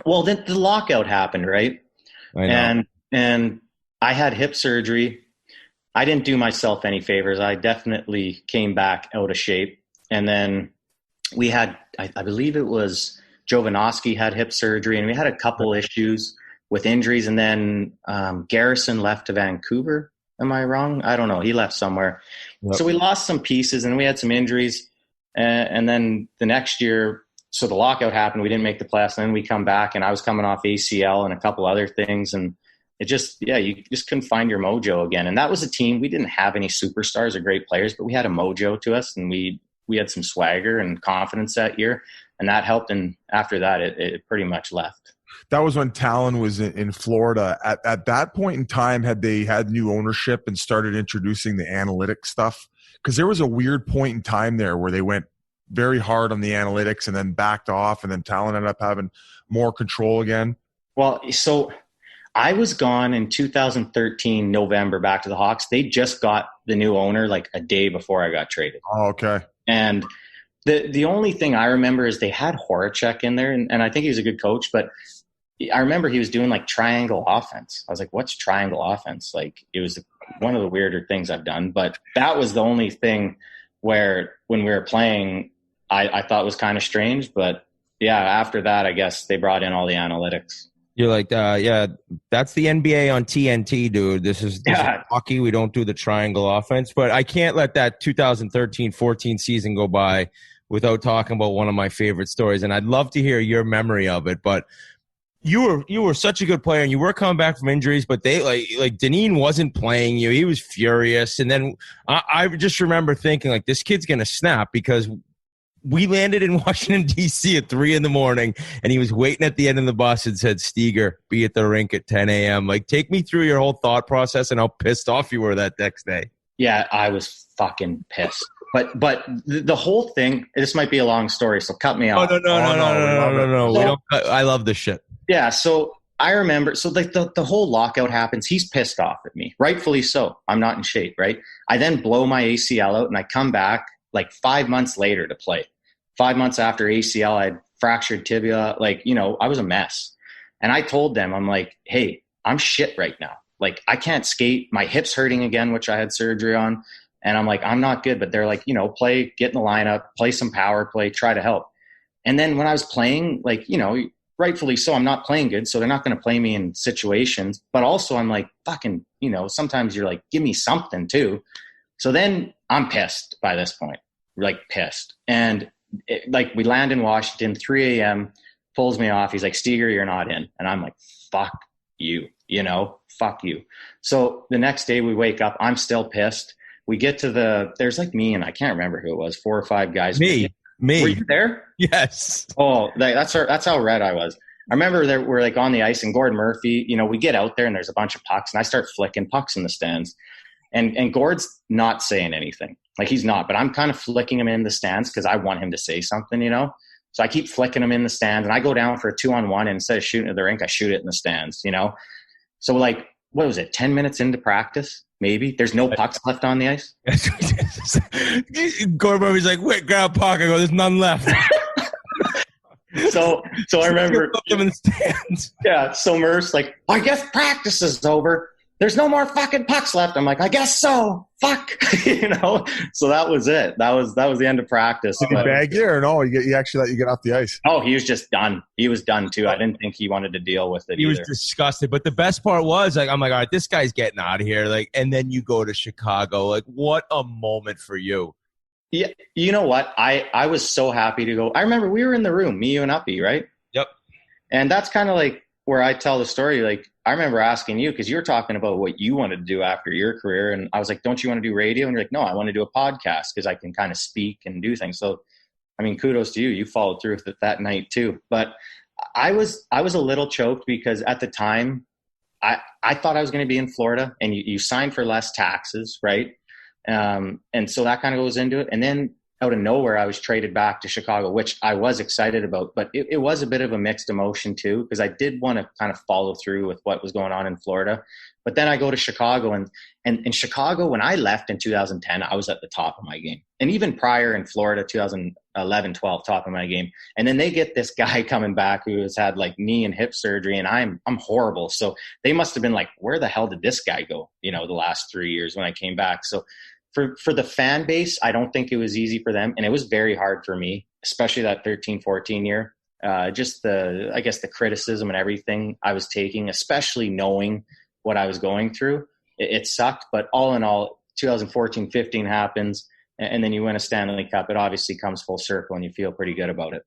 Speaker 2: well, then the lockout happened, right?
Speaker 3: I know.
Speaker 2: And I had hip surgery. I didn't do myself any favors. I definitely came back out of shape, and then we had, I believe it was Jovanovski had hip surgery, and we had a couple issues with injuries. And then Garrison left to Vancouver. Am I wrong? I don't know. He left somewhere. Yep. So we lost some pieces, and we had some injuries. And then the next year, so the lockout happened. We didn't make the playoffs. And then we come back, and I was coming off ACL and a couple other things. And it just, you just couldn't find your mojo again. And that was a team. We didn't have any superstars or great players, but we had a mojo to us, and we had some swagger and confidence that year, and that helped. And after that, it pretty much left.
Speaker 4: That was when Talon was in Florida. At that point in time, had they had new ownership and started introducing the analytic stuff? Because there was a weird point in time there where they went very hard on the analytics and then backed off, and then Talon ended up having more control again.
Speaker 2: Well, so I was gone in 2013, November, back to the Hawks. They just got the new owner like a day before I got traded.
Speaker 4: Oh, okay.
Speaker 2: And The only thing I remember is they had Horacek in there, and I think he was a good coach, but I remember he was doing like triangle offense. I was like, what's triangle offense? Like, it was one of the weirder things I've done, but that was the only thing where when we were playing, I thought was kind of strange. But yeah, after that, I guess they brought in all the analytics.
Speaker 3: You're like, yeah, that's the NBA on TNT, dude. This is hockey. We don't do the triangle offense. But I can't let that 2013-14 season go by without talking about one of my favorite stories. And I'd love to hear your memory of it. But you were such a good player, and you were coming back from injuries, but they like Dineen wasn't playing you. He was furious. And then I just remember thinking, like, this kid's going to snap, because we landed in Washington, D.C. at 3 a.m, and he was waiting at the end of the bus and said, Steger, be at the rink at 10 a.m. Like, take me through your whole thought process and how pissed off you were that next day.
Speaker 2: Yeah, I was fucking pissed. But the whole thing, this might be a long story, so cut me off.
Speaker 3: Oh, no. We don't. I love this shit.
Speaker 2: Yeah, so I remember, so like the whole lockout happens. He's pissed off at me, rightfully so. I'm not in shape, right? I then blow my ACL out, and I come back like 5 months later to play. 5 months after ACL, I had fractured tibia. Like, I was a mess. And I told them, I'm like, hey, I'm shit right now. Like, I can't skate. My hip's hurting again, which I had surgery on. And I'm like, I'm not good. But they're like, play, get in the lineup, play some power play, try to help. And then when I was playing, like, rightfully so, I'm not playing good. So they're not going to play me in situations. But also I'm like, fucking, sometimes you're like, give me something too. So then I'm pissed by this point, like pissed. And we land in Washington, 3 a.m., pulls me off. He's like, Steger, you're not in. And I'm like, fuck you, fuck you. So the next day we wake up, I'm still pissed. We get to there's like me and I can't remember who it was, 4 or 5 guys.
Speaker 3: Me.
Speaker 2: Were you there?
Speaker 3: Yes.
Speaker 2: Oh, that's how red I was. I remember that we're like on the ice, and Gordon Murphy, we get out there and there's a bunch of pucks, and I start flicking pucks in the stands. And Gord's not saying anything. Like, he's not, but I'm kind of flicking him in the stands because I want him to say something, So I keep flicking him in the stands, and I go down for a 2-on-1, and instead of shooting at the rink, I shoot it in the stands, So like, what was it, 10 minutes into practice? Maybe there's no pucks left on the ice.
Speaker 3: Gordon Murphy's like, wait, grab a puck. I go, there's none left.
Speaker 2: So I remember
Speaker 3: him in the stands.
Speaker 2: Yeah. So Murph's like, I guess practice is over. There's no more fucking pucks left. I'm like, I guess so. Fuck. So that was it. That was the end of practice.
Speaker 4: Did he bag you or no? He actually let you get off the ice?
Speaker 2: Oh, he was just done. He was done too. I didn't think he wanted to deal with it.
Speaker 3: He was disgusted. But the best part was, like, I'm like, all right, this guy's getting out of here. Like, and then you go to Chicago. Like, what a moment for you.
Speaker 2: Yeah. You know what? I was so happy to go. I remember we were in the room, me, you, and Uppy, right?
Speaker 3: Yep.
Speaker 2: And that's kind of like where I tell the story. Like, I remember asking you, because you were talking about what you wanted to do after your career. And I was like, don't you want to do radio? And you're like, no, I want to do a podcast because I can kind of speak and do things. So, I mean, kudos to you. You followed through with it that night too. But I was a little choked because at the time I thought I was going to be in Florida, and you signed for less taxes, right? And so that kind of goes into it. And then out of nowhere, I was traded back to Chicago, which I was excited about, but it was a bit of a mixed emotion too, because I did want to kind of follow through with what was going on in Florida. But then I go to Chicago, and in Chicago, when I left in 2010, I was at the top of my game. And even prior in Florida, 2011, 12, top of my game. And then they get this guy coming back who has had like knee and hip surgery, and I'm horrible. So they must have been like, where the hell did this guy go? The last 3 years when I came back. So for the fan base, I don't think it was easy for them. And it was very hard for me, especially that 13-14 year. Just the criticism and everything I was taking, especially knowing what I was going through. It sucked. But all in all, 2014-15 happens, and then you win a Stanley Cup. It obviously comes full circle, and you feel pretty good about it.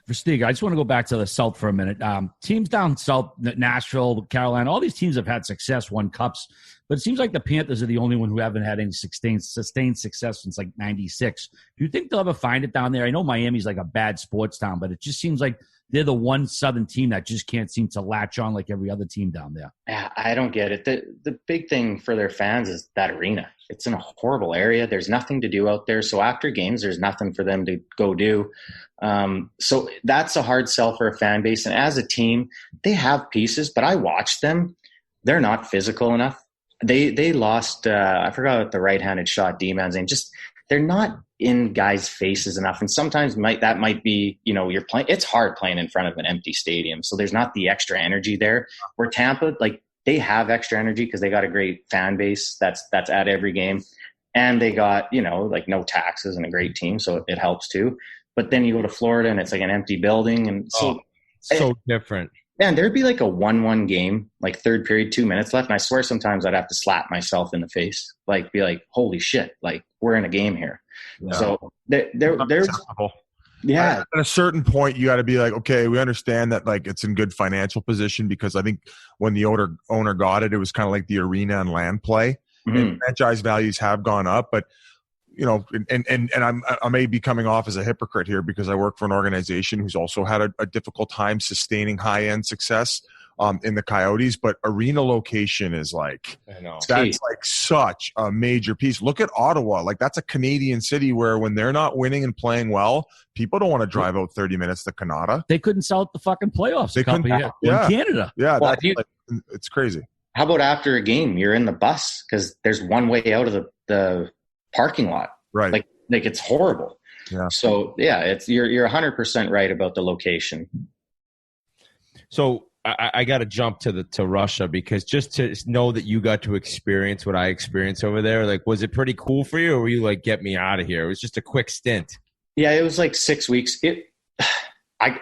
Speaker 1: Versteeg, I just want to go back to the South for a minute. Teams down South, Nashville, Carolina, all these teams have had success, won cups, but it seems like the Panthers are the only one who haven't had any sustained success since like 96. Do you think they'll ever find it down there? I know Miami's like a bad sports town, but it just seems like they're the one Southern team that just can't seem to latch on like every other team down there.
Speaker 2: Yeah, I don't get it. The big thing for their fans is that arena. It's in a horrible area. There's nothing to do out there. So after games, there's nothing for them to go do. So that's a hard sell for a fan base. And as a team, they have pieces, but I watched them. They're not physical enough. They lost, I forgot what the right-handed shot D-man's name. Just they're not in guys' faces enough. And sometimes that might be, you're playing, it's hard playing in front of an empty stadium. So there's not the extra energy there. Where Tampa, like, they have extra energy because they got a great fan base that's at every game. And they got, like, no taxes and a great team. So it helps too. But then you go to Florida and it's like an empty building. And
Speaker 3: so different.
Speaker 2: Man, there'd be like a 1-1 game, like third period, 2 minutes left. And I swear sometimes I'd have to slap myself in the face, like be like, holy shit, like we're in a game here. Yeah. So there's, yeah.
Speaker 4: At a certain point, you got to be like, okay, we understand that like it's in good financial position, because I think when the owner got it, it was kind of like the arena and land play. Mm-hmm. And franchise values have gone up, but and I may be coming off as a hypocrite here because I work for an organization who's also had a difficult time sustaining high-end success in the Coyotes, but arena location is like, that's like such a major piece. Look at Ottawa. Like, that's a Canadian city where when they're not winning and playing well, people don't want to drive out 30 minutes to Canada.
Speaker 1: They couldn't sell at the fucking playoffs in Canada.
Speaker 4: Yeah, it's crazy.
Speaker 2: How about after a game, you're in the bus because there's one way out of the parking lot,
Speaker 4: right?
Speaker 2: Like it's horrible.
Speaker 4: Yeah.
Speaker 2: So yeah, you're 100% right about the location.
Speaker 3: So I got to jump to Russia, because just to know that you got to experience what I experienced over there, like, was it pretty cool for you, or were you like, get me out of here? It was just a quick stint.
Speaker 2: Yeah, it was like 6 weeks. I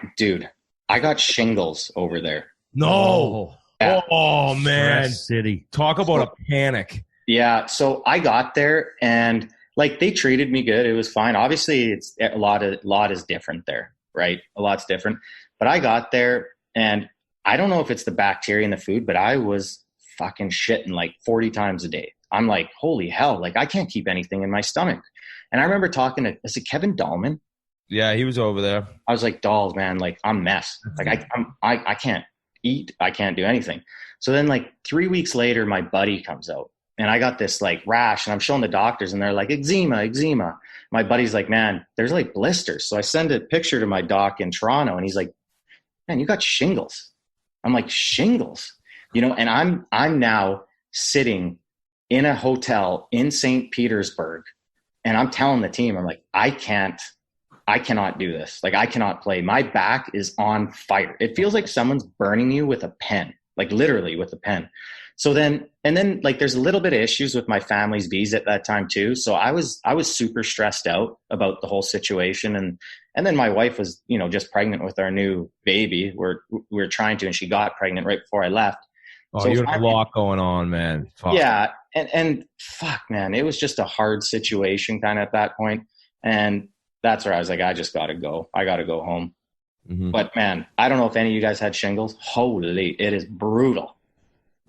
Speaker 2: got shingles over there.
Speaker 3: No.
Speaker 2: Yeah.
Speaker 3: Oh man,
Speaker 1: city.
Speaker 3: Talk about a panic.
Speaker 2: Yeah, so I got there and like they treated me good. It was fine. Obviously, it's a lot is different there, right? A lot's different. But I got there and I don't know if it's the bacteria in the food, but I was fucking shitting like 40 times a day. I'm like, holy hell, like I can't keep anything in my stomach. And I remember talking to, is it Kevin Dahlman?
Speaker 3: Yeah, he was over there.
Speaker 2: I was like, Dolls, man, like I'm mess. Like I can't eat. I can't do anything. So then like 3 weeks later, my buddy comes out. And I got this like rash, and I'm showing the doctors and they're like, eczema. My buddy's like, man, there's like blisters. So I send a picture to my doc in Toronto and he's like, man, you got shingles. I'm like, shingles, and I'm now sitting in a hotel in St. Petersburg, and I'm telling the team, I'm like, I cannot do this. Like, I cannot play. My back is on fire. It feels like someone's burning you with a pen, like literally with a pen. So then like there's a little bit of issues with my family's visa at that time too. So I was super stressed out about the whole situation. And then my wife was, just pregnant with our new baby. We were trying to, and she got pregnant right before I left.
Speaker 3: Oh, so you had a lot going on, man. Fuck.
Speaker 2: Yeah. And fuck, man, it was just a hard situation kind of at that point. And that's where I was like, I just got to go. I got to go home. Mm-hmm. But man, I don't know if any of you guys had shingles. Holy, it is brutal.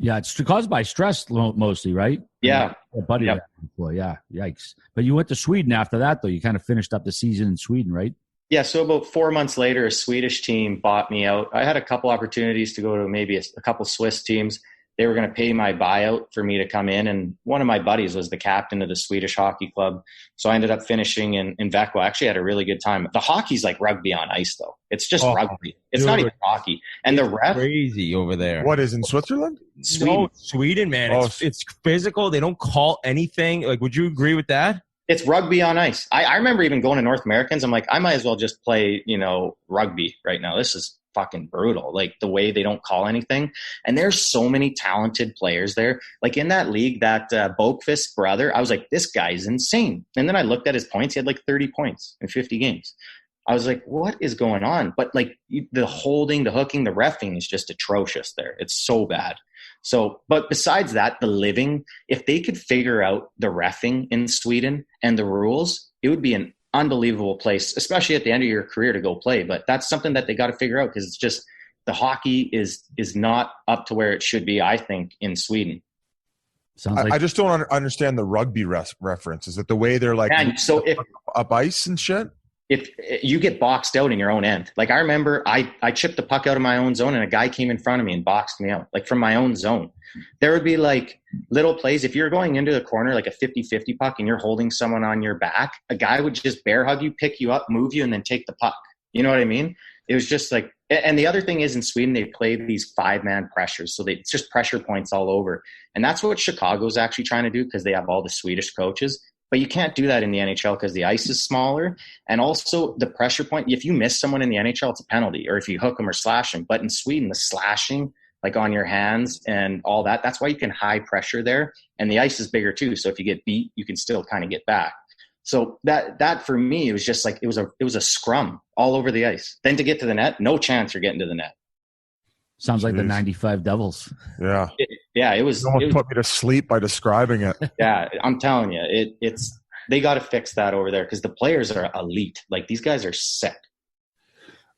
Speaker 1: Yeah, it's caused by stress mostly, right?
Speaker 2: Yeah.
Speaker 1: Buddy, yep. Yeah, yikes. But you went to Sweden after that, though. You kind of finished up the season in Sweden, right?
Speaker 2: Yeah, so about 4 months later, a Swedish team bought me out. I had a couple opportunities to go to maybe a couple Swiss teams. They were going to pay my buyout for me to come in, and one of my buddies was the captain of the Swedish hockey club. So I ended up finishing in Växjö. I actually had a really good time. The hockey's like rugby on ice, though. It's just rugby. It's not even hockey. And the ref,
Speaker 3: crazy over there.
Speaker 4: What is in Switzerland?
Speaker 3: Sweden, man. It's physical. They don't call anything. Like, would you agree with that?
Speaker 2: It's rugby on ice. I remember even going to North Americans. I'm like, I might as well just play, rugby right now. This is fucking brutal. Like the way they don't call anything. And there's so many talented players there. Like in that league, that Bokvist brother, I was like, this guy's insane. And then I looked at his points. He had like 30 points in 50 games. I was like, what is going on? But like the holding, the hooking, the reffing is just atrocious there. It's so bad. So, but besides that, the living, if they could figure out the reffing in Sweden and the rules, it would be an unbelievable place, especially at the end of your career to go play. But that's something that they got to figure out, because it's just the hockey is not up to where it should be, I think, in Sweden.
Speaker 4: I just don't understand the rugby reference. Is it the way they're like up ice and shit?
Speaker 2: If you get boxed out in your own end. Like I remember I chipped the puck out of my own zone and a guy came in front of me and boxed me out, like from my own zone. There would be like little plays. If you're going into the corner, like a 50-50 puck and you're holding someone on your back, a guy would just bear hug you, pick you up, move you, and then take the puck. You know what I mean? It was just like, and the other thing is in Sweden, they play these 5-man pressures. So it's just pressure points all over. And that's what Chicago's actually trying to do, because they have all the Swedish coaches. But you can't do that in the NHL because the ice is smaller. And also the pressure point, if you miss someone in the NHL, it's a penalty, or if you hook them or slash them. But in Sweden, the slashing, like on your hands and all that, that's why you can high pressure there. And the ice is bigger too. So if you get beat, you can still kind of get back. So that for me, it was just like, it was a scrum all over the ice. Then to get to the net, no chance you're getting to the net.
Speaker 1: Sounds like the 95 Devils.
Speaker 4: Yeah.
Speaker 2: It was.
Speaker 4: No one put me to sleep by describing it.
Speaker 2: Yeah, I'm telling you, it's they got to fix that over there because the players are elite. Like, these guys are sick.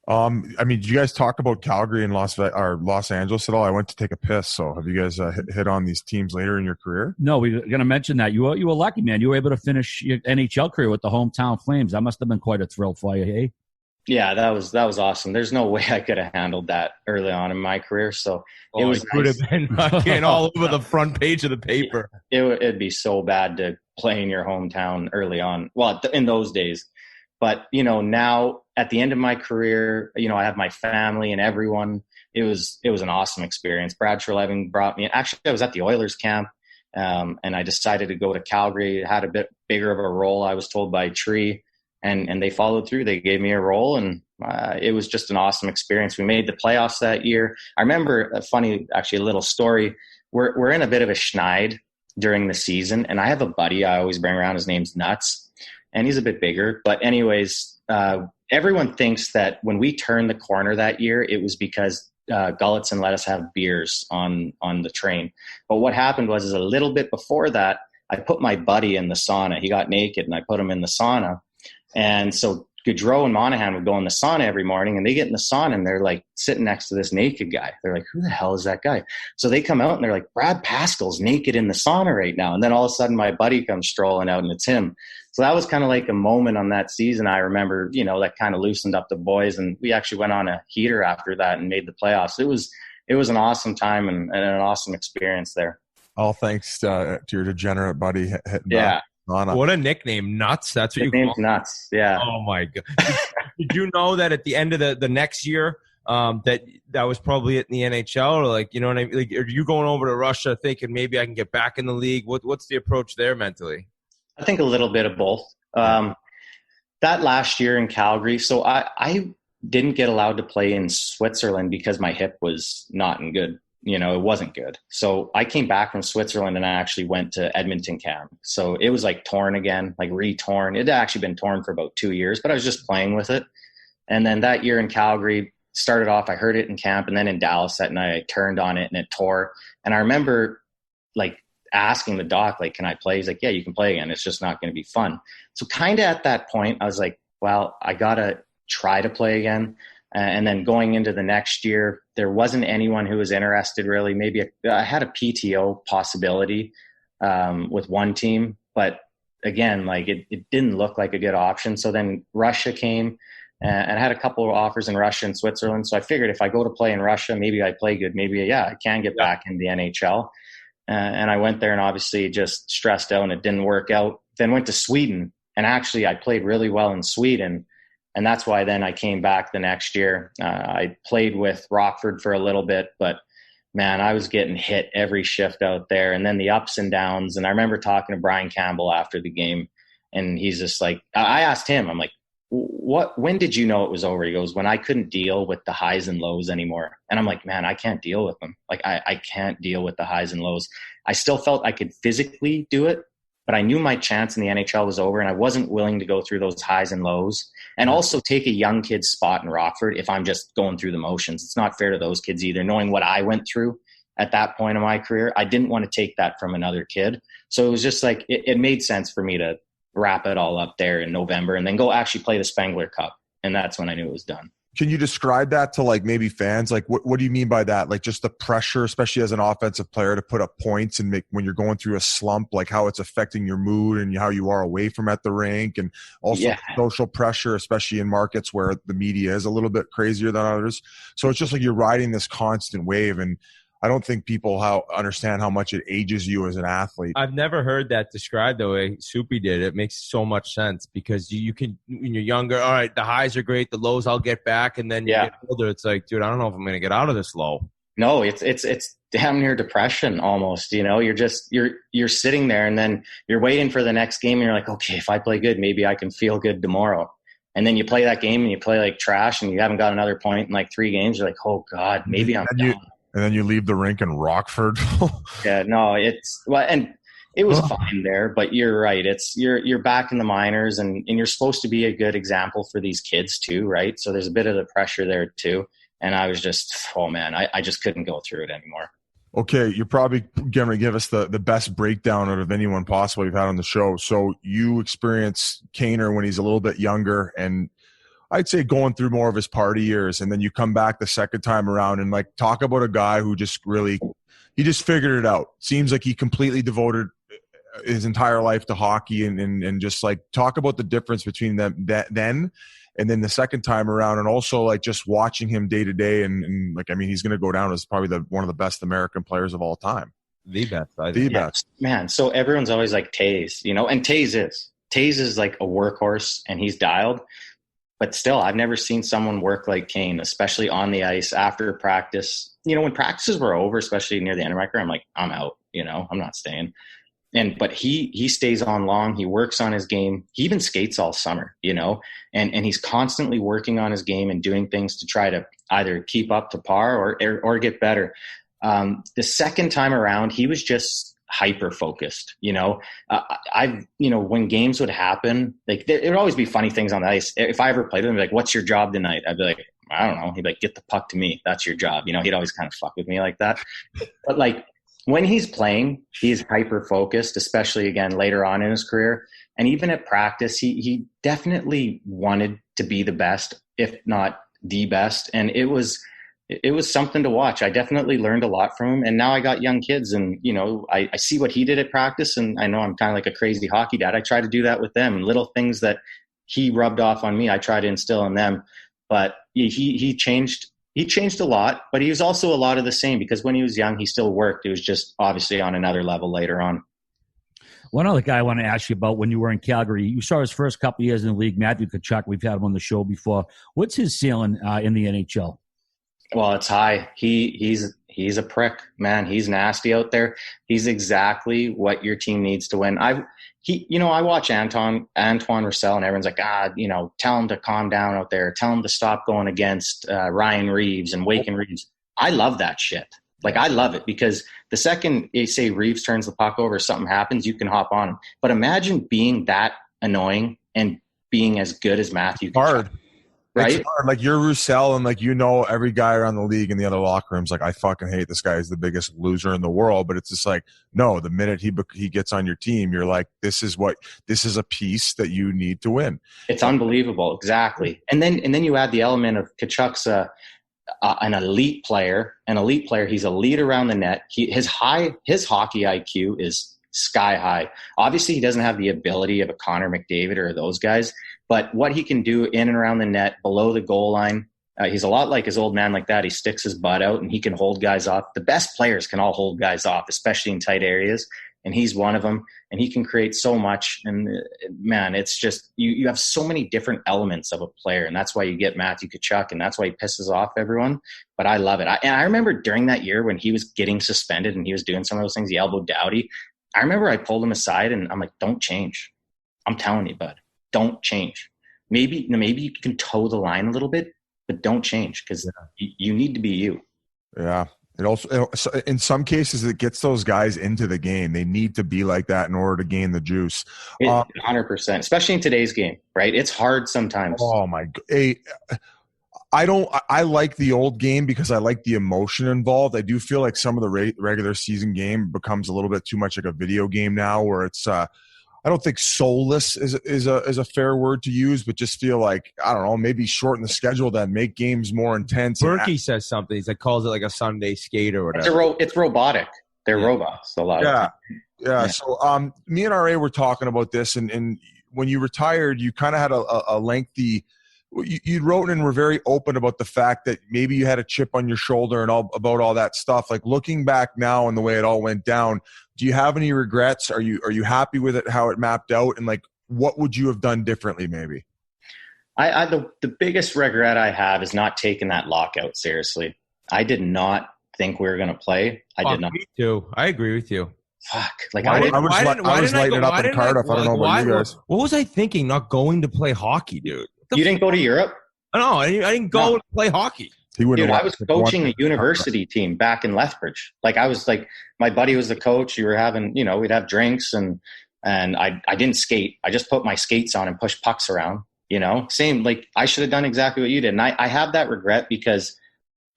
Speaker 4: I mean, did you guys talk about Calgary and Los Angeles at all? I went to take a piss. So have you guys hit on these teams later in your career?
Speaker 1: No, we were going to mention that. You were lucky, man. You were able to finish your NHL career with the hometown Flames. That must have been quite a thrill for you, hey?
Speaker 2: Yeah, that was awesome. There's no way I could have handled that early on in my career. So it was
Speaker 3: would
Speaker 2: nice.
Speaker 3: have been fucking all over the front page of the paper.
Speaker 2: It'd be so bad to play in your hometown early on. Well, in those days. But, now at the end of my career, I have my family and everyone. It was an awesome experience. Brad Treleving brought me. Actually, I was at the Oilers camp, and I decided to go to Calgary. It had a bit bigger of a role, I was told by Tree. And they followed through. They gave me a role, and it was just an awesome experience. We made the playoffs that year. I remember a little story. We're in a bit of a schneid during the season, and I have a buddy I always bring around. His name's Nuts, and he's a bit bigger. But anyways, everyone thinks that when we turned the corner that year, it was because Gulletson let us have beers on the train. But what happened was a little bit before that, I put my buddy in the sauna. He got naked, and I put him in the sauna. And so Gaudreau and Monahan would go in the sauna every morning, and they get in the sauna and they're like sitting next to this naked guy. They're like, who the hell is that guy? So they come out and they're like, Brad Pascal's naked in the sauna right now. And then all of a sudden my buddy comes strolling out and it's him. So that was kind of like a moment on that season. I remember, that kind of loosened up the boys, and we actually went on a heater after that and made the playoffs. It was an awesome time and an awesome experience there.
Speaker 4: All thanks to your degenerate buddy hitting
Speaker 2: yeah.
Speaker 3: What a nickname, Nuts. That's what
Speaker 2: His name's Nuts. Yeah.
Speaker 3: Oh my God. Did you know that at the end of the next year, that was probably it in the NHL, or like, you know what I mean? Like, are you going over to Russia thinking maybe I can get back in the league? What's the approach there mentally?
Speaker 2: I think a little bit of both. That last year in Calgary, so I didn't get allowed to play in Switzerland because my hip was not in good. It wasn't good. So I came back from Switzerland and I actually went to Edmonton camp. So it was like torn again, like re-torn. It had actually been torn for about 2 years, but I was just playing with it. And then that year in Calgary, started off, I hurt it in camp, and then in Dallas that night, I turned on it and it tore. And I remember like asking the doc, like, can I play? He's like, yeah, you can play again. It's just not going to be fun. So kind of at that point, I was like, well, I got to try to play again. And then going into the next year, there wasn't anyone who was interested really. Maybe I had a PTO possibility with one team, but again, like it didn't look like a good option. So then Russia came, and I had a couple of offers in Russia and Switzerland. So I figured if I go to play in Russia, maybe I play good. Maybe, I can get back in the NHL. And I went there and obviously just stressed out and it didn't work out. Then went to Sweden, and actually I played really well in Sweden. And that's why then I came back the next year. I played with Rockford for a little bit, but man, I was getting hit every shift out there, and then the ups and downs. And I remember talking to Brian Campbell after the game, and he's just like, I asked him, I'm like, when did you know it was over? He goes, when I couldn't deal with the highs and lows anymore. And I'm like, man, I can't deal with them. Like I can't deal with the highs and lows. I still felt I could physically do it, but I knew my chance in the NHL was over, and I wasn't willing to go through those highs and lows and also take a young kid's spot in Rockford if I'm just going through the motions. It's not fair to those kids either. Knowing what I went through at that point in my career, I didn't want to take that from another kid. So it was just like, it made sense for me to wrap it all up there in November and then go actually play the Spengler Cup. And that's when I knew it was done.
Speaker 4: Can you describe that to like maybe fans? Like what do you mean by that? Like just the pressure, especially as an offensive player, to put up points and make when you're going through a slump, like how it's affecting your mood and how you are away from at the rink, and also social pressure, especially in markets where the media is a little bit crazier than others. So it's just like you're riding this constant wave, and I don't think people understand how much it ages you as an athlete.
Speaker 3: I've never heard that described the way Soupy did. It makes so much sense because you can, when you're younger, all right, the highs are great, the lows I'll get back, and then you get older, it's like, dude, I don't know if I'm going to get out of this low.
Speaker 2: No, it's damn near depression almost. You're sitting there and then you're waiting for the next game and you're like, okay, if I play good, maybe I can feel good tomorrow. And then you play that game and you play like trash and you haven't got another point in like 3 games. You're like, oh God, maybe I'm down.
Speaker 4: And then you leave the rink in Rockford.
Speaker 2: Yeah, no, and it was fine there, but you're right. You're back in the minors and you're supposed to be a good example for these kids too, right? So there's a bit of the pressure there too. And I was just, oh man, I just couldn't go through it anymore.
Speaker 4: Okay, you're probably going to give us the best breakdown out of anyone possible you've had on the show. So you experienced Kaner when he's a little bit younger, and I'd say going through more of his party years, and then you come back the second time around and like talk about a guy who just he just figured it out. Seems like he completely devoted his entire life to hockey and just like talk about the difference between them then and then the second time around, and also like just watching him day to day and like, I mean, he's going to go down as probably one of the best American players of all time.
Speaker 3: The best.
Speaker 2: Best. Man, so everyone's always like Taze, and Taze is like a workhorse and he's dialed, but still I've never seen someone work like Kane, especially on the ice after practice. When practices were over, especially near the end of my career, I'm like, I'm out, I'm not staying. But he stays on long. He works on his game. He even skates all summer, and he's constantly working on his game and doing things to try to either keep up to par or get better. The second time around, he was just hyper focused. When games would happen, like there would always be funny things on the ice. If I ever played with him, like, "What's your job tonight?" I'd be like, "I don't know." He'd be like, "Get the puck to me. That's your job." He'd always kind of fuck with me like that. But like, when he's playing, he's hyper focused, especially again later on in his career. And even at practice, he definitely wanted to be the best, if not the best. And it was something to watch. I definitely learned a lot from him. And now I got young kids and, I see what he did at practice, and I know I'm kind of like a crazy hockey dad. I try to do that with them, and little things that he rubbed off on me, I try to instill in them. But he changed. He changed a lot, but he was also a lot of the same, because when he was young, he still worked. It was just obviously on another level later on.
Speaker 1: One other guy I want to ask you about, when you were in Calgary, you saw his first couple of years in the league, Matthew Tkachuk. We've had him on the show before. What's his ceiling in the NHL? Well,
Speaker 2: it's high. He's a prick, man. He's nasty out there. He's exactly what your team needs to win. I watch Antoine Roussel, and everyone's like, tell him to calm down out there. Tell him to stop going against Ryan Reeves and Waken Reeves. I love that shit. Like, I love it, because the second they say Reeves turns the puck over, something happens, you can hop on him. But imagine being that annoying and being as good as Matthew Tkachuk.
Speaker 4: Hard.
Speaker 2: Right?
Speaker 4: It's hard. Like, you're Roussel, and like, every guy around the league in the other locker room's like, I fucking hate this guy. He's the biggest loser in the world. But it's just like, no, the minute he gets on your team, you're like, this is a piece that you need to win.
Speaker 2: It's unbelievable. Exactly. And then you add the element of Tkachuk's an elite player. He's elite around the net. His hockey IQ is sky high. Obviously, he doesn't have the ability of a Connor McDavid or those guys, but what he can do in and around the net, below the goal line, he's a lot like his old man like that. He sticks his butt out and he can hold guys off. The best players can all hold guys off, especially in tight areas, and he's one of them. And he can create so much. And man, it's just you have so many different elements of a player, and that's why you get Matthew Tkachuk, and that's why he pisses off everyone. But I love it. I remember during that year when he was getting suspended and he was doing some of those things, he elbowed Doughty. I remember I pulled him aside and I'm like, "Don't change. I'm telling you, bud, don't change. Maybe you can toe the line a little bit, but don't change, because you need to be you."
Speaker 4: Yeah. It also, in some cases, it gets those guys into the game. They need to be like that in order to gain the juice.
Speaker 2: 100%, especially in today's game, right? It's hard sometimes.
Speaker 4: Oh my God. Hey, I like the old game because I like the emotion involved. I do feel like some of the regular season game becomes a little bit too much like a video game now, where it's I don't think soulless is a fair word to use, but just feel like, I don't know, maybe shorten the schedule, then make games more intense.
Speaker 3: Berkey says something. He calls it like a Sunday skate or whatever.
Speaker 2: It's robotic. They're robots a lot of time.
Speaker 4: Yeah. So me and RA were talking about this, and when you retired, you kind of had a lengthy – you wrote and were very open about the fact that maybe you had a chip on your shoulder and about all that stuff. Like, looking back now and the way it all went down, do you have any regrets? Are you happy with it, how it mapped out? And like, what would you have done differently maybe?
Speaker 2: The biggest regret I have is not taking that lockout seriously. I did not think we were going to play. I did not.
Speaker 3: Me too. I agree with you.
Speaker 2: Fuck. Like
Speaker 4: I was lighting it up in Cardiff. I don't know about you guys.
Speaker 3: What was I thinking? Not going to play hockey, dude.
Speaker 2: You didn't go to Europe?
Speaker 3: No, I didn't go to play hockey.
Speaker 2: Dude, I was coaching a university team back in Lethbridge. Like I was like, my buddy was the coach. You were having, we'd have drinks and I didn't skate. I just put my skates on and pushed pucks around, same, like I should have done exactly what you did. And I have that regret because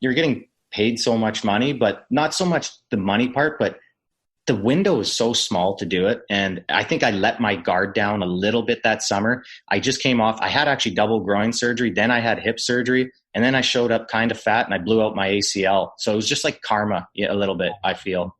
Speaker 2: you're getting paid so much money, but not so much the money part, but the window is so small to do it. And I think I let my guard down a little bit that summer. I just came off, I had actually double groin surgery. Then I had hip surgery. And then I showed up kind of fat and I blew out my ACL. So it was just like karma a little bit, I feel,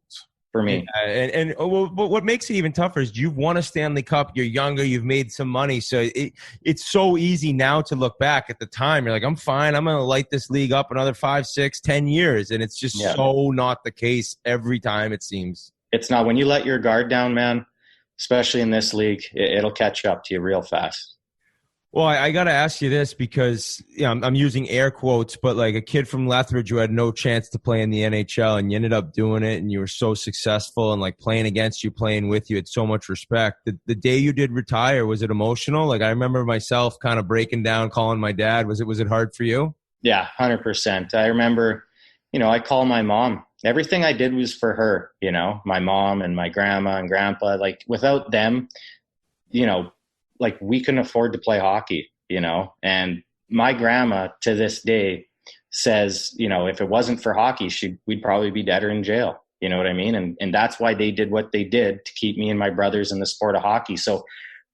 Speaker 2: for me.
Speaker 3: Yeah, and what makes it even tougher is you've won a Stanley Cup. You're younger. You've made some money. So it's so easy now to look back. At the time, you're like, I'm fine. I'm going to light this league up another 5, 6, 10 years. And it's just so not the case every time, it seems.
Speaker 2: It's not. When you let your guard down, man, especially in this league, it'll catch up to you real fast.
Speaker 3: Well, I got to ask you this because I'm using air quotes, but like a kid from Lethbridge who had no chance to play in the NHL and you ended up doing it and you were so successful and like playing against you, playing with you, had so much respect. The day you did retire, was it emotional? Like I remember myself kind of breaking down, calling my dad. Was it hard for you?
Speaker 2: Yeah, 100%. I remember, I call my mom. Everything I did was for her, my mom and my grandma and grandpa. Like without them, like we couldn't afford to play hockey, and my grandma to this day says, if it wasn't for hockey, we'd probably be dead or in jail. You know what I mean? And that's why they did what they did to keep me and my brothers in the sport of hockey. So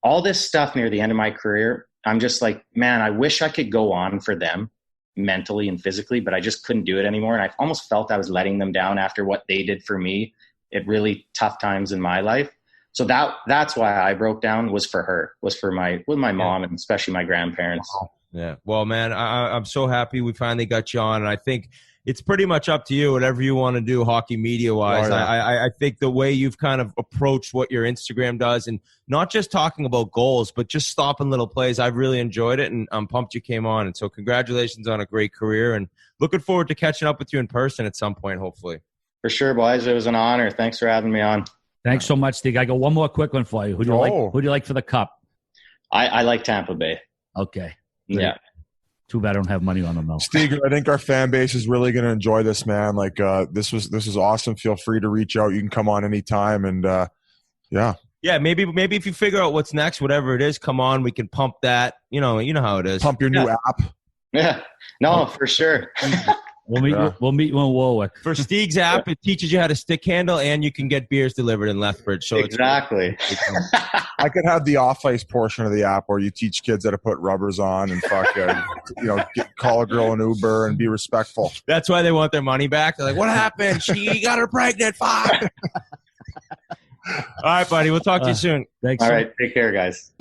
Speaker 2: all this stuff near the end of my career, I'm just like, man, I wish I could go on for them mentally and physically, but I just couldn't do it anymore. And I almost felt I was letting them down after what they did for me at really tough times in my life. So that's why I broke down, was for her, was for my mom and especially my grandparents.
Speaker 3: Yeah. Well, man, I'm so happy we finally got you on. And I think it's pretty much up to you, whatever you want to do hockey media wise. Oh, yeah. I think the way you've kind of approached what your Instagram does, and not just talking about goals, but just stopping little plays, I've really enjoyed it, and I'm pumped you came on. And so congratulations on a great career, and looking forward to catching up with you in person at some point, hopefully.
Speaker 2: For sure, boys. It was an honor. Thanks for having me on.
Speaker 1: Thanks so much, Steve. I got one more quick one for you. Who do you like for the cup?
Speaker 2: I like Tampa Bay.
Speaker 1: Okay.
Speaker 2: Great. Yeah.
Speaker 1: Too bad I don't have money on them though.
Speaker 4: Steve, I think our fan base is really going to enjoy this, man. Like this was awesome. Feel free to reach out. You can come on anytime, and yeah.
Speaker 3: Yeah, maybe if you figure out what's next, whatever it is, come on. We can pump that. You know how it is.
Speaker 4: Pump your new app.
Speaker 2: Yeah. No, for sure.
Speaker 1: We'll meet you in Warwick.
Speaker 3: For Steeg's app, it teaches you how to stick handle, and you can get beers delivered in Lethbridge. So
Speaker 2: exactly.
Speaker 4: I could have the off-ice portion of the app where you teach kids how to put rubbers on and call a girl an Uber and be respectful.
Speaker 3: That's why they want their money back. They're like, what happened? She got her pregnant. Fuck. All right, buddy. We'll talk to you soon.
Speaker 1: Thanks.
Speaker 2: All right. Take care, guys.